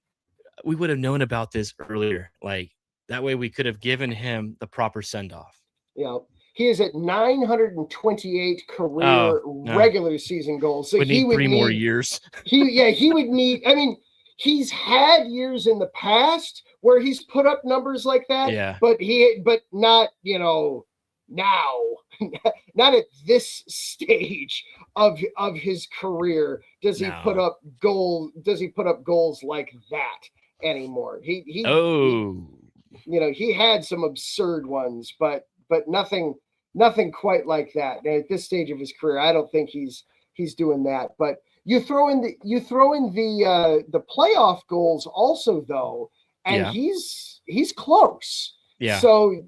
we would have known about this earlier. Like that way we could have given him the proper send off. Yeah. He is at 928 career regular season goals. So he would need 3 more years. He would need, I mean, he's had years in the past where he's put up numbers like that, but not, you know, now, not at this stage of his career does he put up goals like that anymore. He you know, he had some absurd ones, but nothing quite like that. And at this stage of his career, I don't think he's doing that. But you throw in the playoff goals also though, and he's close. Yeah. So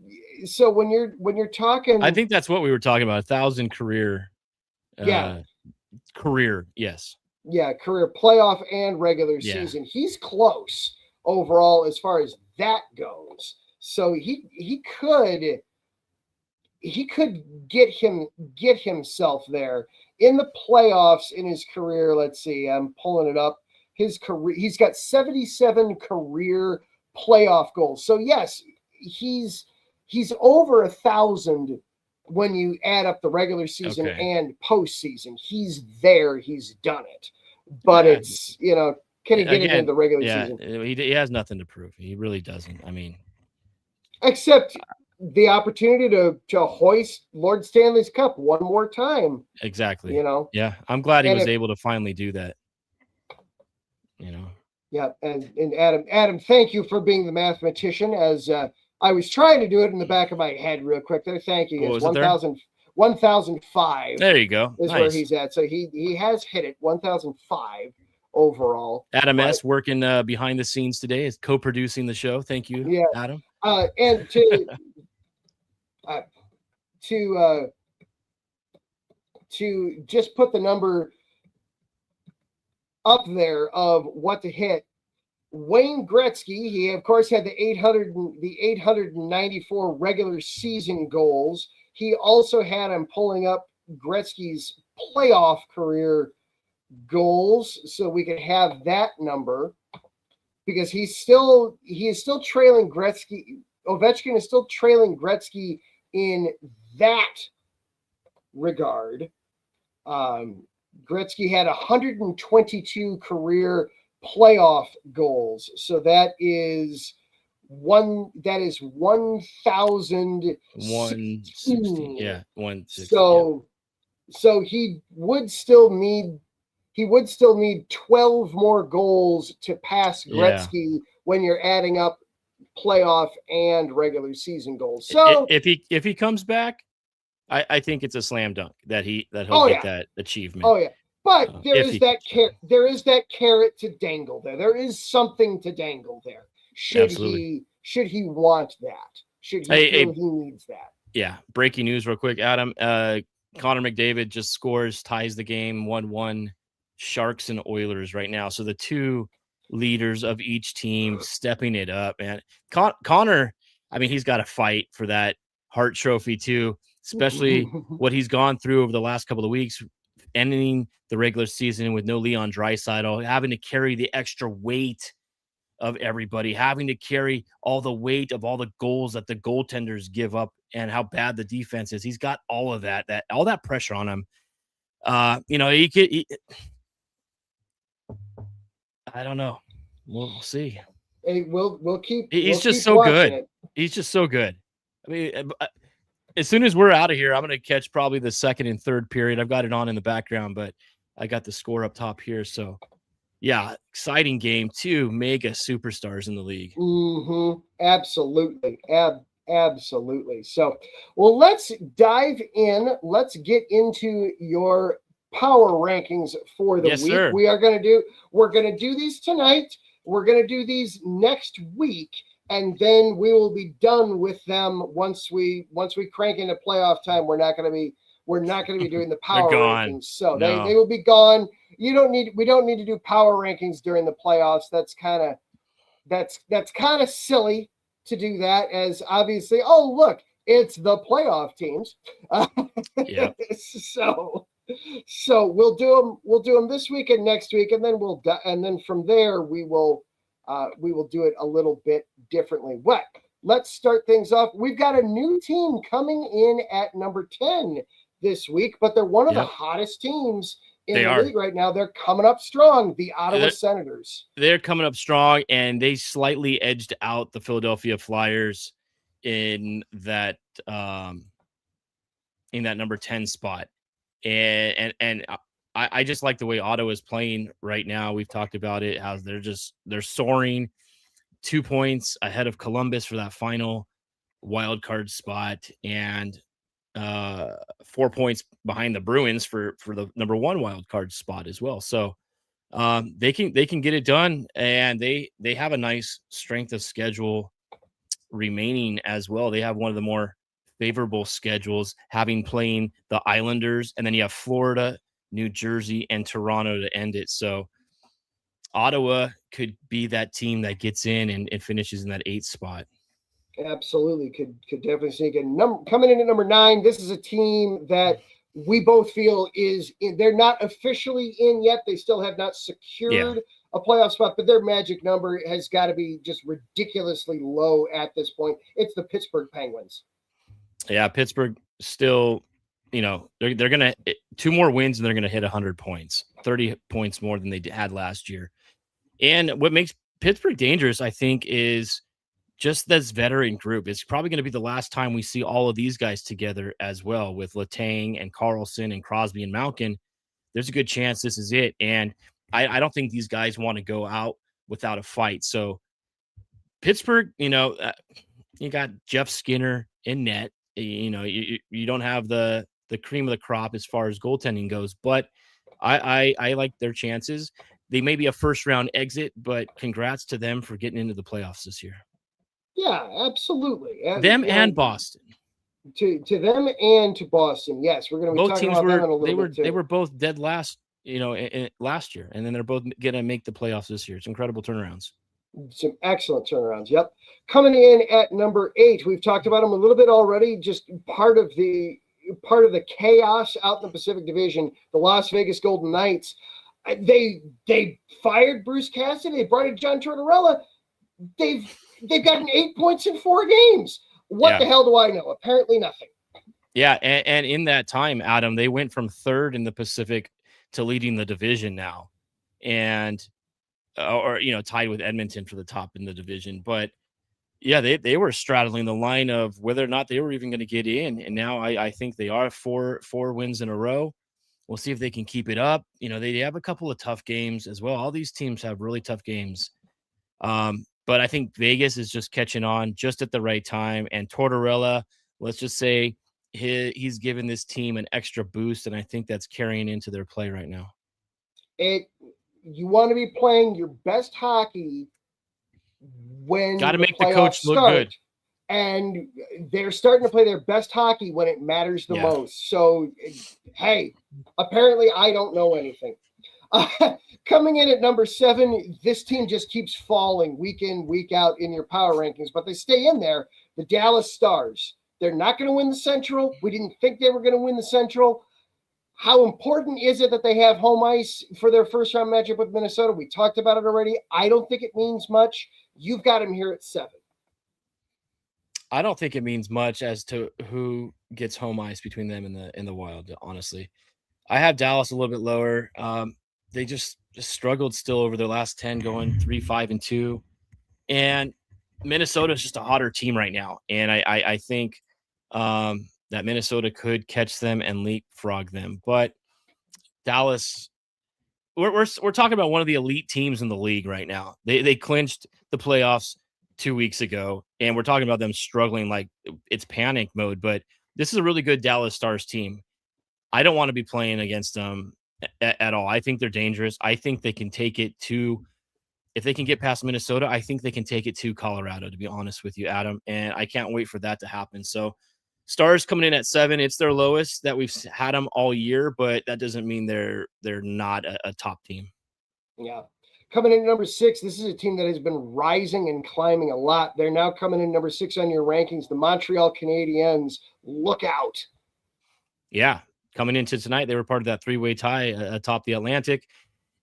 when you're talking, I think that's what we were talking about, 1,000 career. Career, yes. Yeah, career playoff and regular season. He's close overall as far as that goes. So he could get himself there in the playoffs in his career. Let's see, I'm pulling it up. His career, he's got 77 career playoff goals. So yes, he's over 1,000 when you add up the regular season and postseason. He's there. He's done it. But it's, you know, can he get it in the regular season? He has nothing to prove. He really doesn't. I mean, except the opportunity to hoist Lord Stanley's Cup one more time. Exactly. You know? Yeah. I'm glad he was able to finally do that. You know? Yeah. And Adam, thank you for being the mathematician, as I was trying to do it in the back of my head real quick there. Thank you. It's 1,005. There you go. Is nice. Where he's at. So he has hit it, 1,005 overall. Adam S. working behind the scenes today, is co-producing the show. Thank you, Adam. And to just put the number up there of what to hit, Wayne Gretzky, he of course had the 894 regular season goals. He also had, I'm pulling up Gretzky's playoff career goals so we can have that number, because he is still trailing Gretzky. Ovechkin is still trailing Gretzky in that regard. Gretzky had 122 career playoff goals, so that is 1,160. Yeah, 160. So he would still need 12 more goals to pass Gretzky when you're adding up playoff and regular season goals. So if he comes back, I think it's a slam dunk that he'll get that achievement. Oh yeah. But there is that carrot to dangle there. There is something to dangle there. Should he want that? Should he feel he needs that? Yeah. Breaking news real quick, Adam. Connor McDavid just ties the game 1-1. Sharks and Oilers right now. So the two leaders of each team stepping it up, man. Connor, I mean, he's got to fight for that Hart Trophy too, especially what he's gone through over the last couple of weeks, ending the regular season with no Leon Draisaitl, having to carry the extra weight of everybody, having to carry all the weight of all the goals that the goaltenders give up and how bad the defense is. He's got all of that all that pressure on him. You know, I don't know. We'll see. Hey, we'll keep. He's just so good. He's just so good. I mean, as soon as we're out of here, I'm going to catch probably the second and third period. I've got it on in the background, but I got the score up top here. So, yeah, exciting game. Two mega superstars in the league. Mm-hmm. Absolutely. Absolutely. So, well, let's dive in. Let's get into your power rankings for the Yes, week. sir. We're going to do these tonight. We're going to do these next week, and then we will be done with them once we crank into playoff time. We're not going to be doing the power gone. rankings. So No. they will be gone. We don't need to do power rankings during the playoffs. That's kind of silly to do that, as obviously, oh look, it's the playoff teams. Yep. So we'll do them this week and next week, and then from there we will do it a little bit differently. But let's start things off. We've got a new team coming in at number 10 this week, but they're one of the hottest teams in the league right now. They're coming up strong, the Ottawa Senators. They're coming up strong, and they slightly edged out the Philadelphia Flyers in that number 10 spot. And I just like the way Ottawa is playing right now. We've talked about it, how they're soaring 2 points ahead of Columbus for that final wild card spot, and 4 points behind the Bruins for the number 1 wild card spot as well. So they can get it done, and they have a nice strength of schedule remaining as well. They have one of the more favorable schedules, having playing the Islanders, and then you have Florida, New Jersey, and Toronto to end it. So Ottawa could be that team that gets in and finishes in that 8th spot. Absolutely, could definitely sneak in. Coming in at number 9, this is a team that we both feel is in. They're not officially in yet. They still have not secured a playoff spot, but their magic number has got to be just ridiculously low at this point. It's the Pittsburgh Penguins. Yeah, Pittsburgh still, they're going to 2 more wins and they're going to hit 100 points, 30 points more than they had last year. And what makes Pittsburgh dangerous, I think, is just this veteran group. It's probably going to be the last time we see all of these guys together as well, with Letang and Carlson and Crosby and Malkin. There's a good chance this is it. And I don't think these guys want to go out without a fight. So Pittsburgh, you got Jeff Skinner in net. You don't have the cream of the crop as far as goaltending goes, but I like their chances. They may be a first round exit, but congrats to them for getting into the playoffs this year. Yeah, absolutely. Them and Boston. To them and to Boston. Yes, we're going to be both talking teams about them in a little bit too. They were both dead last, last year, and then they're both going to make the playoffs this year. It's incredible turnarounds. Some excellent turnarounds. Yep. Coming in at number 8, we've talked about them a little bit already. Just part of the chaos out in the Pacific Division, the Las Vegas Golden Knights. They fired Bruce Cassidy. They brought in John Tortorella. They've gotten 8 points in 4 games. What the hell do I know? Apparently nothing. Yeah, and in that time, Adam, they went from 3rd in the Pacific to leading the division now, and tied with Edmonton for the top in the division. But yeah, they were straddling the line of whether or not they were even going to get in, and now I think they are 4 wins in a row. We'll see if they can keep it up. They have a couple of tough games as well. All these teams have really tough games. But I think Vegas is just catching on just at the right time. And Tortorella, let's just say he's given this team an extra boost, and I think that's carrying into their play right now. You want to be playing your best hockey when got to make the coach look good. And they're starting to play their best hockey when it matters the most. So, hey, apparently I don't know anything. Coming in at number 7, this team just keeps falling week in, week out in your power rankings, but they stay in there. The Dallas Stars. They're not going to win the Central. We didn't think they were going to win the Central. How important is it that they have home ice for their first round matchup with Minnesota? We talked about it already. I don't think it means much. You've got them here at 7. I don't think it means much as to who gets home ice between them and the Wild, honestly. I have Dallas a little bit lower. They just struggled still over their last 10, going 3-5-2. And Minnesota is just a hotter team right now. And I think that Minnesota could catch them and leapfrog them. But Dallas, we're talking about one of the elite teams in the league right now. They clinched the playoffs 2 weeks ago, and we're talking about them struggling like it's panic mode. But this is a really good Dallas Stars team. I don't want to be playing against them at all. I think they're dangerous. I think they can take it to, if they can get past Minnesota, I think they can take it to Colorado, to be honest with you, Adam. And I can't wait for that to happen. So Stars coming in at 7. It's their lowest that we've had them all year, but that doesn't mean they're not a top team. Yeah. Coming in at number 6, this is a team that has been rising and climbing a lot. They're now coming in number 6 on your rankings. The Montreal Canadiens, look out. Yeah. Coming into tonight, they were part of that 3-way tie atop the Atlantic.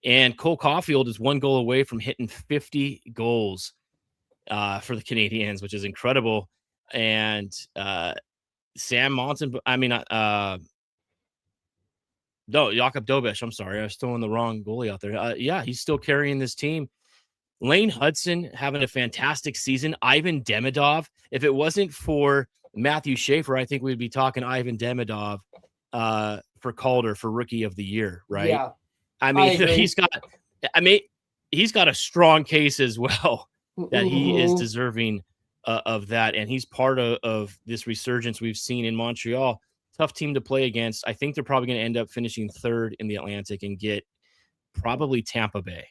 And Cole Caulfield is 1 goal away from hitting 50 goals for the Canadiens, which is incredible. And Sam Monson, no, Jakob Dobesh. I'm sorry. I was throwing the wrong goalie out there. Yeah, he's still carrying this team. Lane Hudson having a fantastic season. Ivan Demidov. If it wasn't for Matthew Schaefer, I think we'd be talking Ivan Demidov for Calder for Rookie of the Year, right? Yeah. I mean, he's got a strong case as well that he is deserving of that. And he's part of this resurgence we've seen in Montreal. Tough team to play against. I think they're probably going to end up finishing 3rd in the Atlantic and get probably Tampa Bay.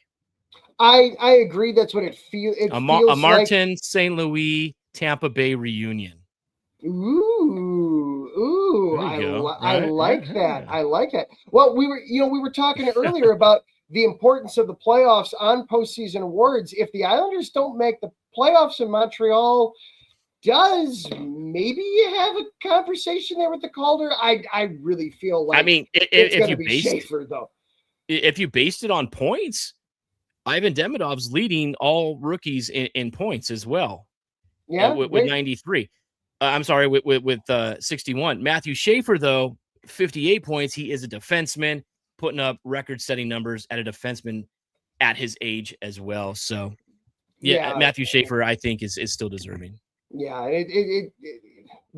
I agree. That's what it feels. A Martin, like... St. Louis, Tampa Bay reunion. Ooh! I like that. I like that. Well, we were talking earlier about the importance of the playoffs on postseason awards. If the Islanders don't make the playoffs in Montreal, does maybe you have a conversation there with the Calder? I really feel like it's going to be Schaefer, though. If you based it on points, Ivan Demidov's leading all rookies in points as well. Yeah, with 93. I'm sorry, with 61. Matthew Schaefer, though, 58 points. He is a defenseman, putting up record-setting numbers at a defenseman at his age as well. So, yeah. Matthew Schaefer, I think, is still deserving. Yeah, the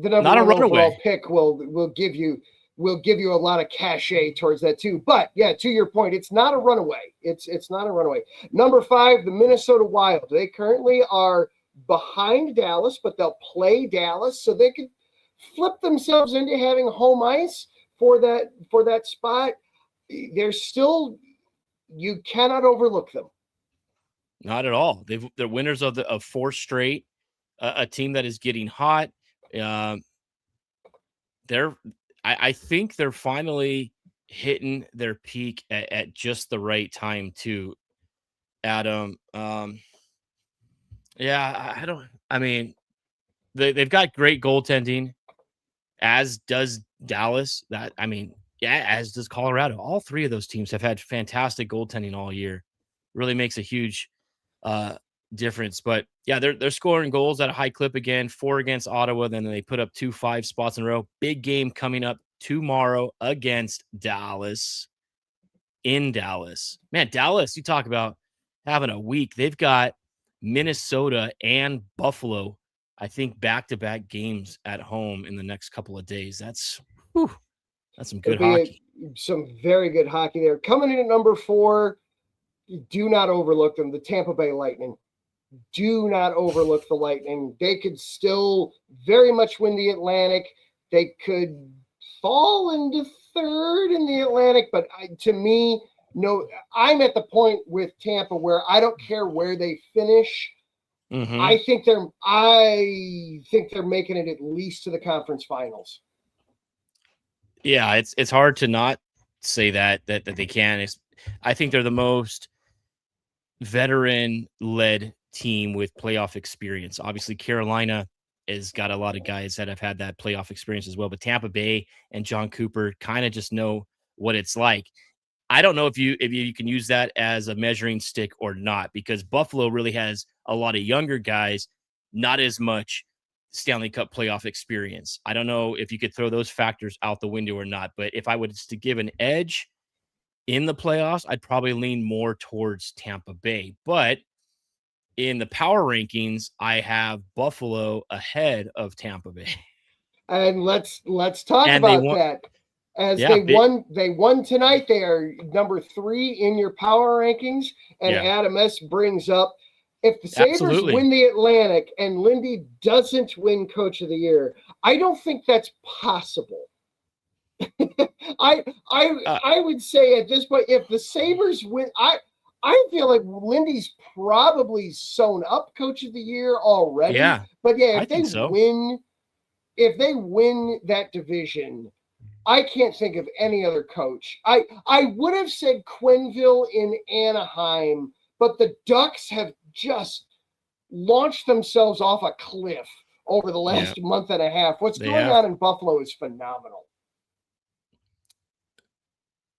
number one overall pick will give you a lot of cachet towards that too. But yeah, to your point, it's not a runaway. It's not a runaway. Number 5, the Minnesota Wild. They currently are behind Dallas, but they'll play Dallas, so they could flip themselves into having home ice for that spot. They're still, you cannot overlook them. Not at all. They're winners of 4 straight. A team that is getting hot. I think they're finally hitting their peak at just the right time too, Adam. They've got great goaltending, as does Dallas. As does Colorado. All 3 of those teams have had fantastic goaltending all year. Really makes a huge difference. But yeah, they're scoring goals at a high clip again. 4 against Ottawa, then they put up 2 5 spots in a row. Big game coming up tomorrow against Dallas. In Dallas. Man, Dallas, you talk about having a week. They've got Minnesota and Buffalo, I think, back-to-back games at home in the next couple of days. That's some good hockey. Some very good hockey there. Coming in at number 4, do not overlook them, the Tampa Bay Lightning. Do not overlook the Lightning. They could still very much win the Atlantic. They could fall into 3rd in the Atlantic, but to me, no, I'm at the point with Tampa where I don't care where they finish. Mm-hmm. I think they're making it at least to the conference finals. Yeah, it's hard to not say that they can. I think they're the most veteran-led team with playoff experience. Obviously, Carolina has got a lot of guys that have had that playoff experience as well, but Tampa Bay and John Cooper kind of just know what it's like. I don't know if you can use that as a measuring stick or not, because Buffalo really has a lot of younger guys, not as much Stanley Cup playoff experience. I don't know if you could throw those factors out the window or not, but if I was to give an edge in the playoffs, I'd probably lean more towards Tampa Bay. But in the power rankings, I have Buffalo ahead of Tampa Bay. And let's talk about that. As they won tonight. They are number 3 in your power rankings. And Adam S. brings up, if the Sabres win the Atlantic and Lindy doesn't win Coach of the Year, I don't think that's possible. I Uh, I would say at this point, if the Sabres win, I feel like Lindy's probably sewn up Coach of the Year already. yeah, But yeah, I think so. if they win that division, I can't think of any other coach. I would have said Quenneville in Anaheim, but the Ducks have just launched themselves off a cliff over the Yeah, last month and a half. What's they going have. on in Buffalo is phenomenal.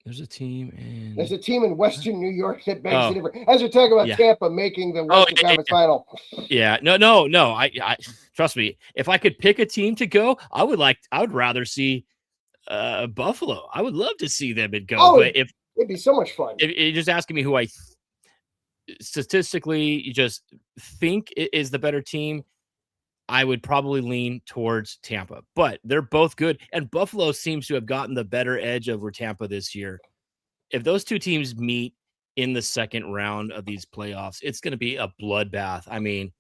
There's a team There's in. a team in Western New York that begs the Oh, difference. As we're talking about yeah. Tampa making the Oh, Western yeah, yeah, Conference yeah. Final. Yeah. No. I trust me. If I could pick a team to go, I would rather see Buffalo. I would love to see them and go. Oh, But it'd be so much fun. if you're just asking me who I statistically you just think is the better team, I would probably lean towards Tampa. But they're both good, and Buffalo seems to have gotten the better edge over Tampa this year. If those two teams meet in the second round of these playoffs, it's going to be a bloodbath. I mean,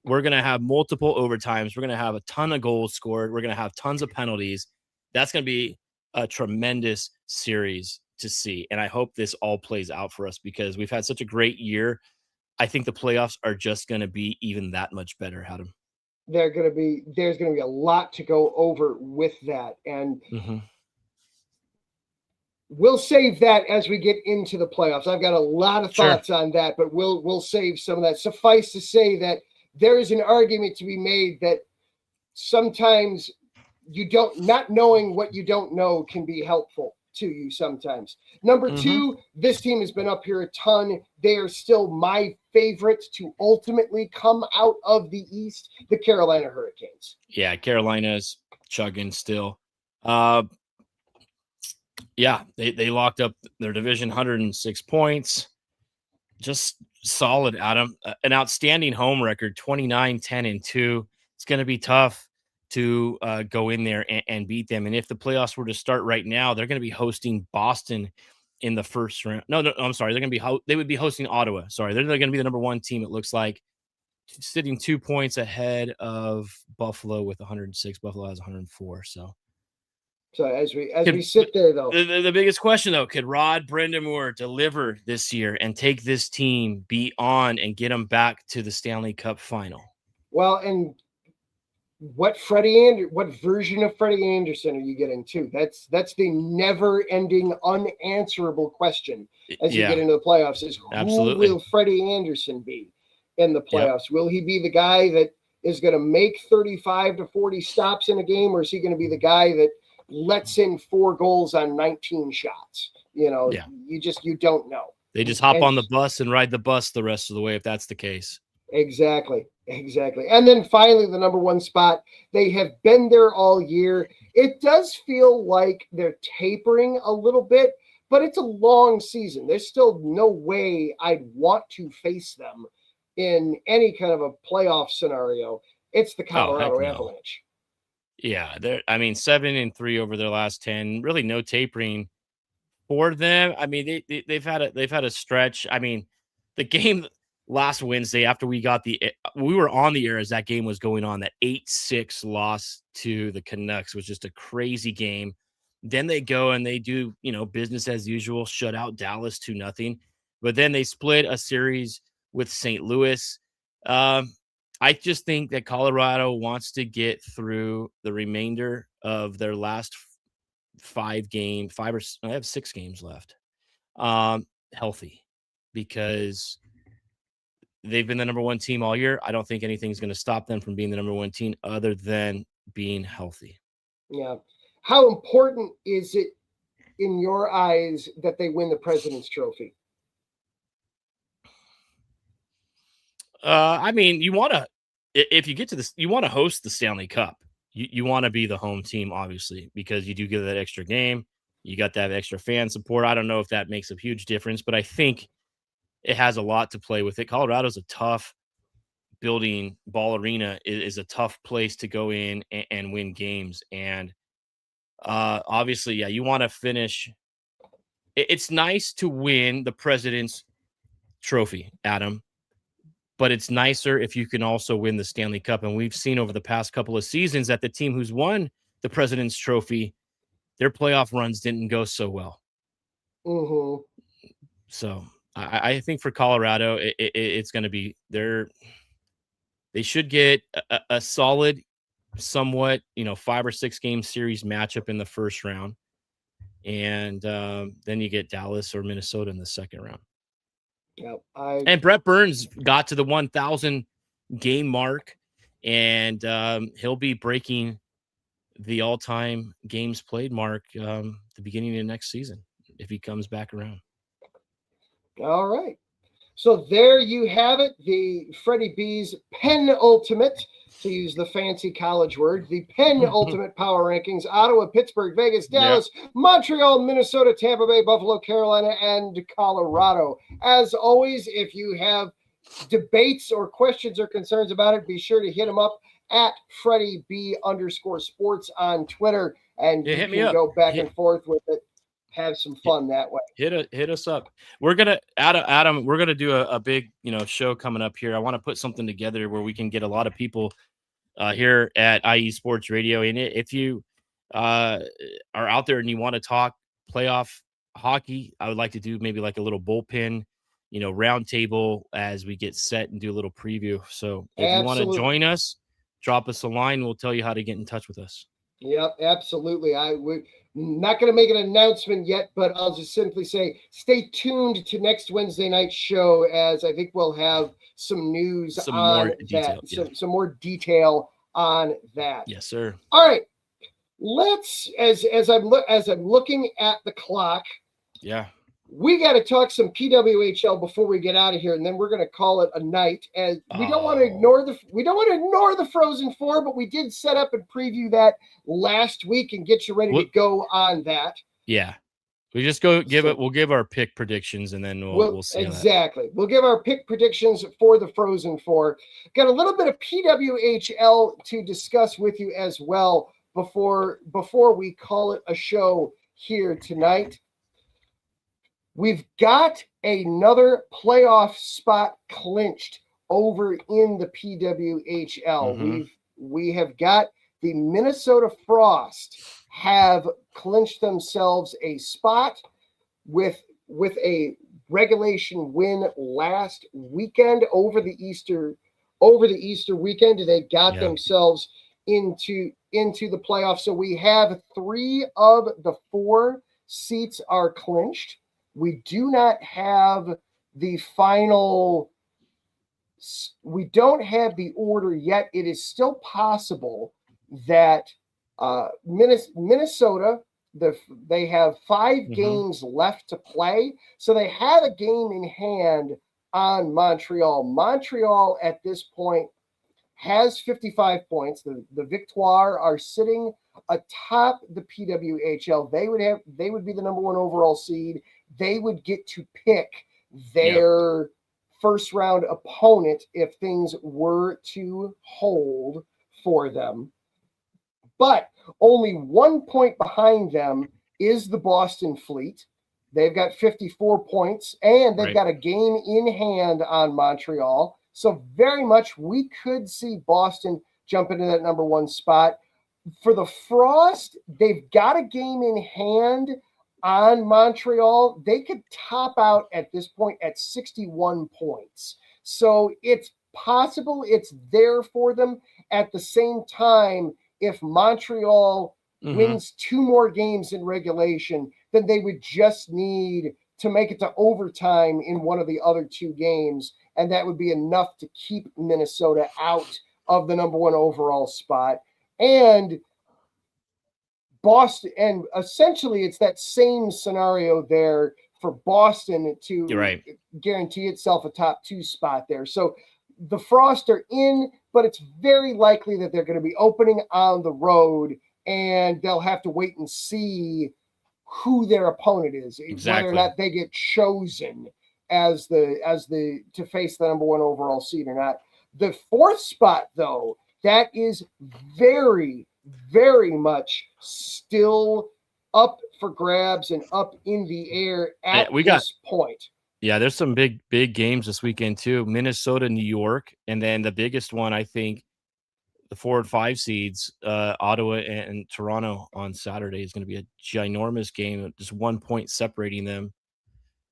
we're going to have multiple overtimes. We're going to have a ton of goals scored. We're going to have tons of penalties. That's going to be a tremendous series to see. And I hope this all plays out for us because we've had such a great year. I think the playoffs are just going to be even that much better, Adam. There's going to be a lot to go over with that. And Mm-hmm. we'll save that as we get into the playoffs. I've got a lot of thoughts on that, but we'll save some of that. Suffice to say that there is an argument to be made that sometimes not knowing what you don't know can be helpful to you sometimes. Number two, this team has been up here a ton. They are still my favorite to ultimately come out of the East, the Carolina Hurricanes. Yeah, Carolina's chugging still. Yeah, they locked up their division, 106 points. Just solid, Adam. An outstanding home record, 29-10-2. It's going to be tough to go in there and beat them. And if the playoffs were to start right now, they're going to be hosting Boston in the first round. No, I'm sorry. They're going to be they would be hosting Ottawa. Sorry, they're going to be the number one team. It looks like sitting 2 points ahead of Buffalo with 106. Buffalo has 104. So as we sit there, though, the biggest question, though, could Rod Brind'Amour deliver this year and take this team beyond and get them back to the Stanley Cup final? Well, and what version of Freddie Anderson are you getting to? That's the never-ending, unanswerable question as you get into the playoffs: is who will Freddie Anderson be in the playoffs? Yep. Will he be the guy that is going to make 35 to 40 stops in a game, or is he going to be the guy that lets in 4 goals on 19 shots? You don't know. They just hop on the bus and ride the bus the rest of the way if that's the case. Exactly. And then finally, the number one spot, they have been there all year. It does feel like they're tapering a little bit, but it's a long season. There's still no way I'd want to face them in any kind of a playoff scenario. It's the Colorado Avalanche. Yeah, 7-3 over their last 10. Really no tapering for them. I mean, they've had a stretch. I mean, the game last Wednesday after we were on the air as that game was going on, that 8-6 loss to the Canucks was just a crazy game. Then they go and they do, business as usual, shut out Dallas 2-0. But then they split a series with St. Louis. I just think that Colorado wants to get through the remainder of their last 5 games. I have 6 games left. Healthy, because they've been the number one team all year. I don't think anything's going to stop them from being the number one team other than being healthy. Yeah. How important is it in your eyes that they win the President's Trophy? I mean, if you get to this, you want to host the Stanley Cup. You want to be the home team, obviously, because you do get that extra game. You got that extra fan support. I don't know if that makes a huge difference, but I think it has a lot to play with it. Colorado's a tough building. Ball Arena is a tough place to go in and win games. And obviously, yeah, you want to finish. It's nice to win the President's Trophy, Adam, but it's nicer if you can also win the Stanley Cup. And we've seen over the past couple of seasons that the team who's won the President's Trophy their playoff runs didn't go so well. Mm-hmm. So I think for Colorado, it's going to be they should get a solid, somewhat 5 or 6 game series matchup in the first round, and then you get Dallas or Minnesota in the second round. Yeah, and Brett Burns got to the 1,000 game mark, and he'll be breaking the all-time games played mark the beginning of next season if he comes back around. All right. So there you have it, the Freddie B's penultimate, to use the fancy college word, the penultimate power rankings: Ottawa, Pittsburgh, Vegas, Dallas, Montreal, Minnesota, Tampa Bay, Buffalo, Carolina, and Colorado. As always, if you have debates or questions or concerns about it, be sure to hit him up at Freddie B_sports on Twitter, and you can go back and forth with it. Have some fun that way. Hit us up. We're gonna Adam. We're gonna do a big show coming up here. I want to put something together where we can get a lot of people here at IE Sports Radio. And if you are out there and you want to talk playoff hockey, I would like to do maybe like a little bullpen, round table as we get set and do a little preview. So if you want to join us, drop us a line. We'll tell you how to get in touch with us. Yep, absolutely. We're not going to make an announcement yet, but I'll just simply say stay tuned to next Wednesday night's show, as I think we'll have some news on that, some more detail on that. Yes, sir. All right, let's as I'm looking at the clock. Yeah. We got to talk some PWHL before we get out of here, and then we're going to call it a night. As we don't want to ignore the Frozen Four, but we did set up and preview that last week and get you ready to go on that. Yeah, we just we'll give our pick predictions, and then we'll see. Exactly, we'll give our pick predictions for the Frozen Four. Got a little bit of PWHL to discuss with you as well before we call it a show here tonight. We've got another playoff spot clinched over in the PWHL. Mm-hmm. We have got the Minnesota Frost have clinched themselves a spot with a regulation win last weekend over the Easter weekend. They got themselves into the playoffs. So we have 3 of the 4 seats are clinched. We do not have the final. We don't have the order yet. It is still possible that Minnesota, they have 5 games left to play, so they have a game in hand on Montreal. Montreal at this point has 55 points. The Victoire are sitting atop the PWHL. They would be the number 1 overall seed. They would get to pick their first round opponent if things were to hold for them. But only 1 point behind them is the Boston Fleet. They've got 54 points, and they've got a game in hand on Montreal. So very much we could see Boston jump into that number 1 spot. For the Frost, they've got a game in hand on Montreal. They could top out at this point at 61 points. So it's possible it's there for them. At the same time, if Montreal wins 2 more games in regulation, then they would just need to make it to overtime in one of the other 2 games. And that would be enough to keep Minnesota out of the number 1 overall spot. And Boston, and essentially it's that same scenario there for Boston to guarantee itself a top 2 spot there. So the Frost are in, but it's very likely that they're going to be opening on the road, and they'll have to wait and see who their opponent is, whether or not they get chosen as the to face the number 1 overall seed or not. The 4th spot, though, that is very, very much still up for grabs and up in the air at this point. Yeah, there's some big games this weekend too. Minnesota, New York, and then the biggest one, I think, the 4 and 5 seeds, Ottawa and Toronto on Saturday is going to be a ginormous game. Just 1 point separating them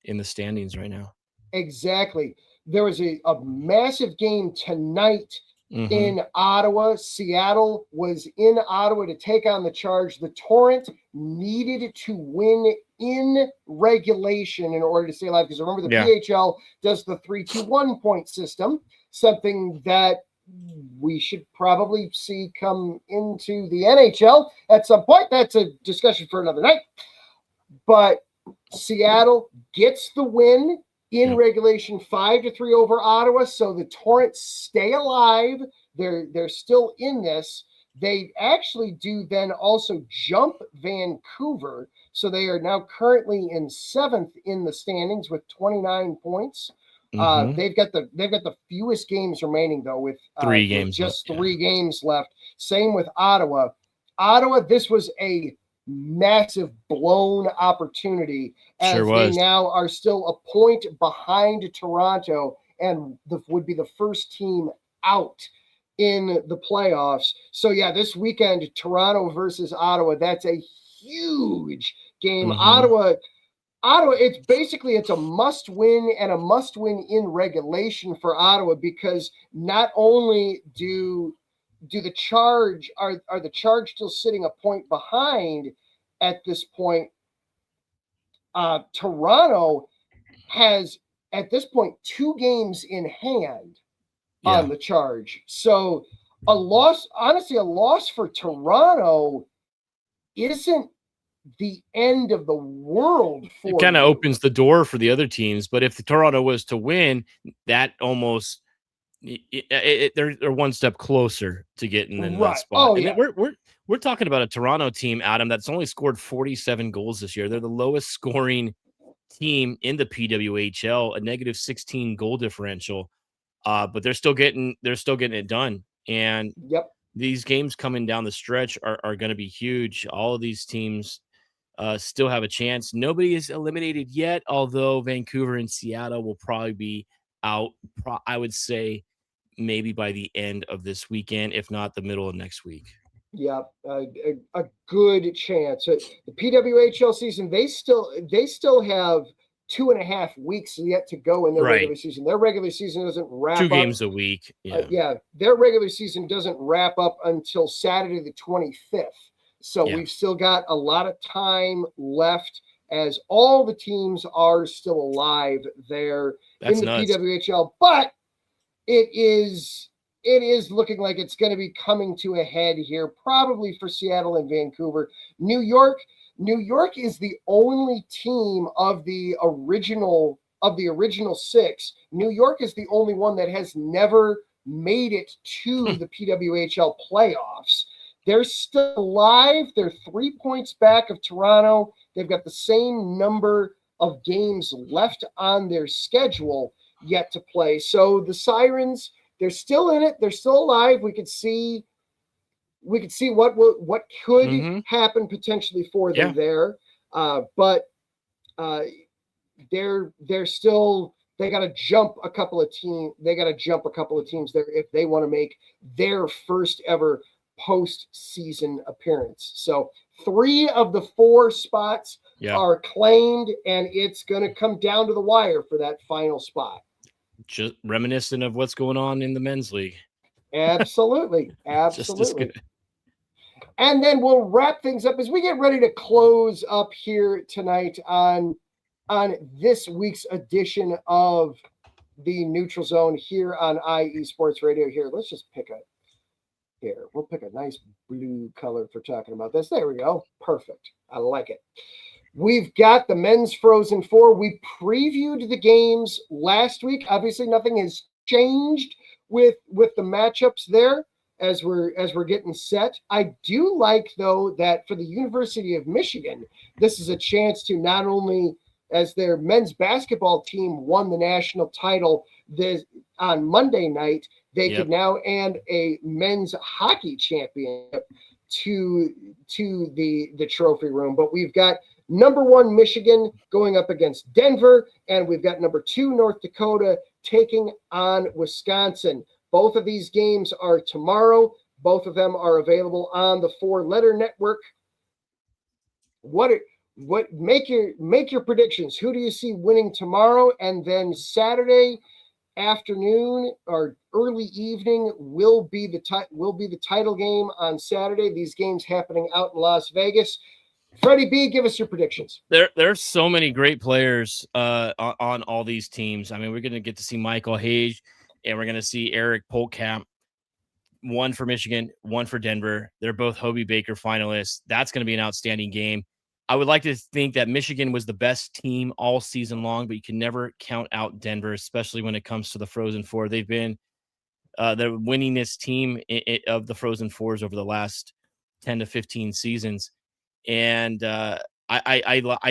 in the standings right now. Exactly. There was a massive game tonight in Ottawa. Seattle was in Ottawa to take on the Charge. The Torrent needed to win in regulation in order to stay alive. Because remember, the PHL does the 3-2-1 point system, something that we should probably see come into the NHL at some point. That's a discussion for another night. But Seattle gets the win in regulation, 5-3 over Ottawa. So the Torrents stay alive. They're still in this. They actually do then also jump Vancouver. So they are now currently in 7th in the standings with 29 points. They've got the fewest games remaining though, with 3 games, just 3 games left. Same with Ottawa. This was a massive blown opportunity, as they now are still a point behind Toronto and would be the first team out in the playoffs. So yeah, this weekend, Toronto versus Ottawa, that's a huge game. Ottawa, it's a must win, and a must win in regulation for Ottawa, because not only do the Charge are the Charge still sitting a point behind at this point. Toronto has at this point 2 games in hand on the Charge. So a loss for Toronto isn't the end of the world for it. Kind of opens the door for the other teams, but if the Toronto was to win, that almost they're one step closer to getting in that spot. We're talking about a Toronto team, Adam, that's only scored 47 goals this year. They're the lowest scoring team in the PWHL, a negative 16 goal differential. But they're still getting it done. And these games coming down the stretch are going to be huge. All of these teams still have a chance. Nobody is eliminated yet, although Vancouver and Seattle will probably be out. I would say maybe by the end of this weekend, if not the middle of next week. Yeah, a good chance. The PWHL season, they still have 2.5 weeks yet to go in their regular season. Their regular season doesn't wrap up. 2 games a week. Their regular season doesn't wrap up until Saturday the 25th. So we've still got a lot of time left, as all the teams are still alive there in the PWHL. But it is looking like it's going to be coming to a head here, probably for Seattle and Vancouver. New York is the only team of the original 6. New York is the only one that has never made it to the PWHL playoffs. They're still alive. They're 3 points back of Toronto. They've got the same number of games left on their schedule yet to play. So the Sirens, they're still in it. They're still alive. We could see what could happen potentially for them there. But they're still, they got to jump a couple of teams. They got to jump a couple of teams there if they want to make their first ever postseason appearance. So 3 of the 4 spots are claimed, and it's going to come down to the wire for that final spot. Just reminiscent of what's going on in the men's league. Absolutely. And then we'll wrap things up as we get ready to close up here tonight on this week's edition of the Neutral Zone here on IE Sports Radio. Here, let's just we'll pick a nice blue color for talking about this. There we go. Perfect. I like it. We've got the men's Frozen Four. We previewed the games last week. Obviously, nothing has changed with the matchups there as we're getting set. I do like, though, that for the University of Michigan, this is a chance to not only, as their men's basketball team won the national title on Monday night, they could now add a men's hockey championship to the trophy room. But we've got number 1 Michigan going up against Denver, and we've got number 2 North Dakota taking on Wisconsin. Both of these games are tomorrow. Both of them are available on the Four Letter Network. Make your predictions. Who do you see winning tomorrow? And then Saturday afternoon or early evening will be the title game on Saturday. These games happening out in Las Vegas. Freddie B, give us your predictions. There's so many great players on all these teams. I mean, we're going to get to see Michael Hage, and we're going to see Eric Polkamp, one for Michigan, one for Denver. They're both Hobie Baker finalists. That's going to be an outstanding game. I would like to think that Michigan was the best team all season long, but you can never count out Denver, especially when it comes to the Frozen Four. They've been the winningest team of the Frozen Fours over the last 10 to 15 seasons. And I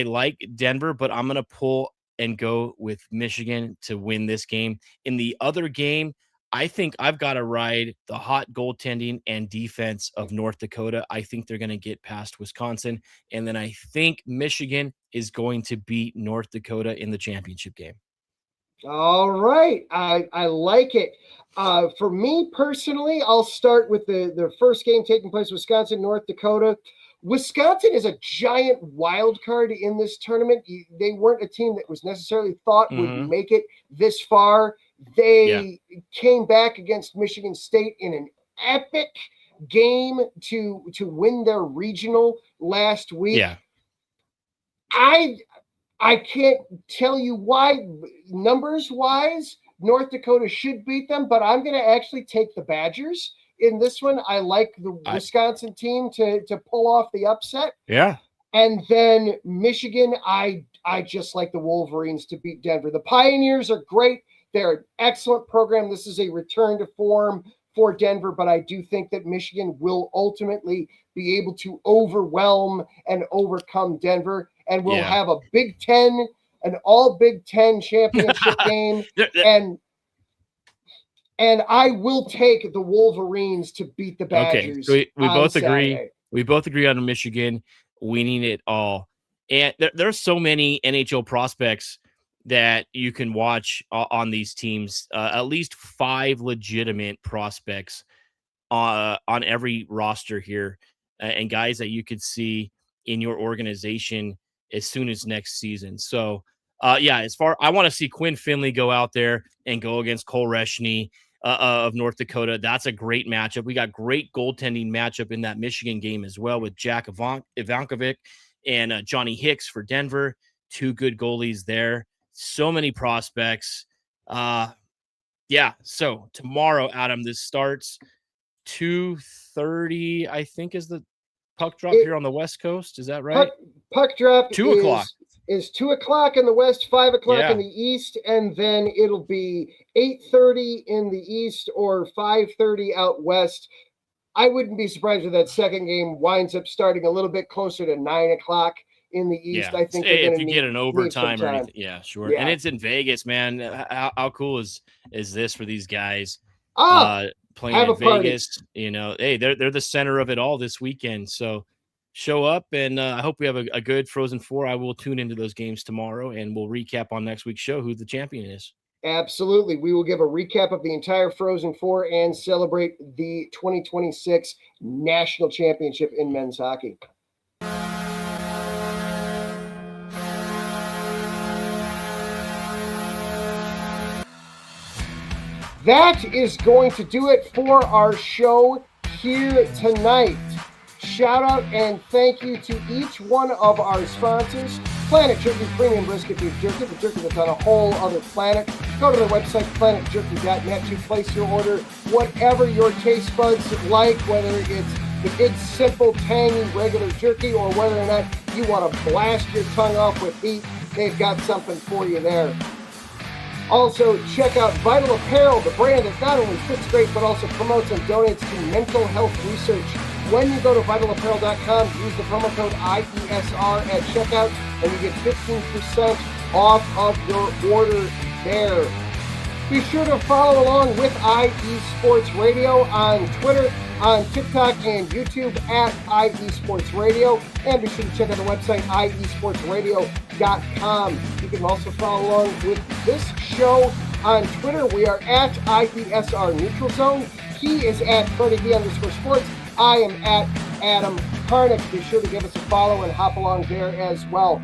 like Denver, but I'm going to pull and go with Michigan to win this game. In the other game, I think I've got to ride the hot goaltending and defense of North Dakota. I think they're going to get past Wisconsin. And then I think Michigan is going to beat North Dakota in the championship game. All right. I like it. For me personally, I'll start with the first game taking place, Wisconsin, North Dakota. Wisconsin is a giant wild card in this tournament. They weren't a team that was necessarily thought would make it this far. They came back against Michigan State in an epic game to win their regional last week. Yeah. I can't tell you why, numbers-wise, North Dakota should beat them, but I'm going to actually take the Badgers in this one. I like the Wisconsin team to pull off the upset. Yeah. And then Michigan, I just like the Wolverines to beat Denver. The Pioneers are great. They're an excellent program. This is a return to form for Denver, but I do think that Michigan will ultimately be able to overwhelm and overcome Denver, and we'll have a Big Ten, an all Big Ten championship game. And I will take the Wolverines to beat the Badgers. Okay, we both Saturday. agree. We both agree on Michigan winning it all. And there's so many NHL prospects that you can watch on these teams. At least 5 legitimate prospects on every roster here, and guys that you could see in your organization as soon as next season. So, I want to see Quinn Finley go out there and go against Cole Reshney of North Dakota. That's a great matchup. We got great goaltending matchup in that Michigan game as well with Jack Ivankovic and Johnny Hicks for Denver. 2 good goalies there. So many prospects. So tomorrow, Adam, this starts 2:30, I think, is the puck drop here on the West Coast. Is that right? Puck drop 2 o'clock. Is 2 o'clock in the West, 5 o'clock in the East, and then it'll be 8:30 in the East or 5:30 out West. I wouldn't be surprised if that second game winds up starting a little bit closer to 9 o'clock in the East. I think if you get an overtime or anything. Yeah, sure. Yeah. And it's in Vegas, man. How cool is this for these guys? Playing in Vegas, hey, they're the center of it all this weekend. So show up, and I hope we have a good Frozen Four. I will tune into those games tomorrow, and we'll recap on next week's show who the champion is. Absolutely. We will give a recap of the entire Frozen Four and celebrate the 2026 National Championship in men's hockey. That is going to do it for our show here tonight. Shout out and thank you to each one of our sponsors. Planet Jerky Premium Brisket Beef Jerky, the jerky that's on a whole other planet. Go to their website, planetjerky.net, to place your order. Whatever your taste buds like, whether it's the big, simple, tangy, regular jerky, or whether or not you want to blast your tongue off with heat, they've got something for you there. Also, check out Vital Apparel, the brand that not only fits great, but also promotes and donates to mental health research. When you go to vitalapparel.com, use the promo code IESR at checkout, and you get 15% off of your order there. Be sure to follow along with IE Sports Radio on Twitter, on TikTok, and YouTube at IE Sports Radio. And be sure to check out the website, iesportsradio.com. You can also follow along with this show on Twitter. We are at IESR Neutral Zone. He is at Freddie_sports. I am at Adam Karnik. Be sure to give us a follow and hop along there as well.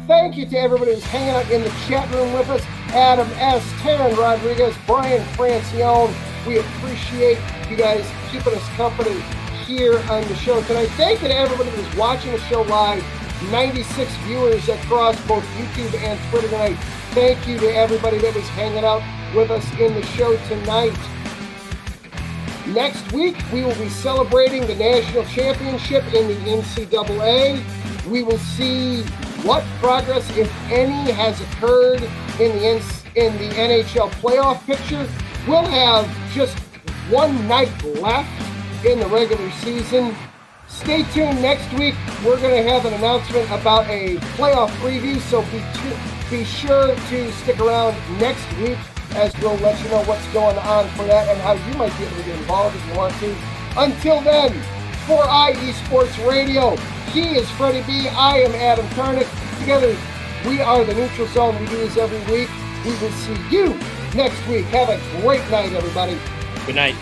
Thank you to everybody who's hanging out in the chat room with us. Adam S., Taryn Rodriguez, Brian Francione. We appreciate you guys keeping us company here on the show tonight. Thank you to everybody who's watching the show live. 96 viewers across both YouTube and Twitter tonight. Thank you to everybody that was hanging out with us in the show tonight. Next week, we will be celebrating the national championship in the NCAA. We will see what progress, if any, has occurred in the NHL playoff picture. We'll have just one night left in the regular season. Stay tuned next week. We're going to have an announcement about a playoff preview, so be sure to stick around next week as we'll let you know what's going on for that and how you might be able to get involved if you want to. Until then, for IE Sports Radio, he is Freddie B. I am Adam Karnik. Together, we are the Neutral Zone. We do this every week. We will see you next week. Have a great night, everybody. Good night.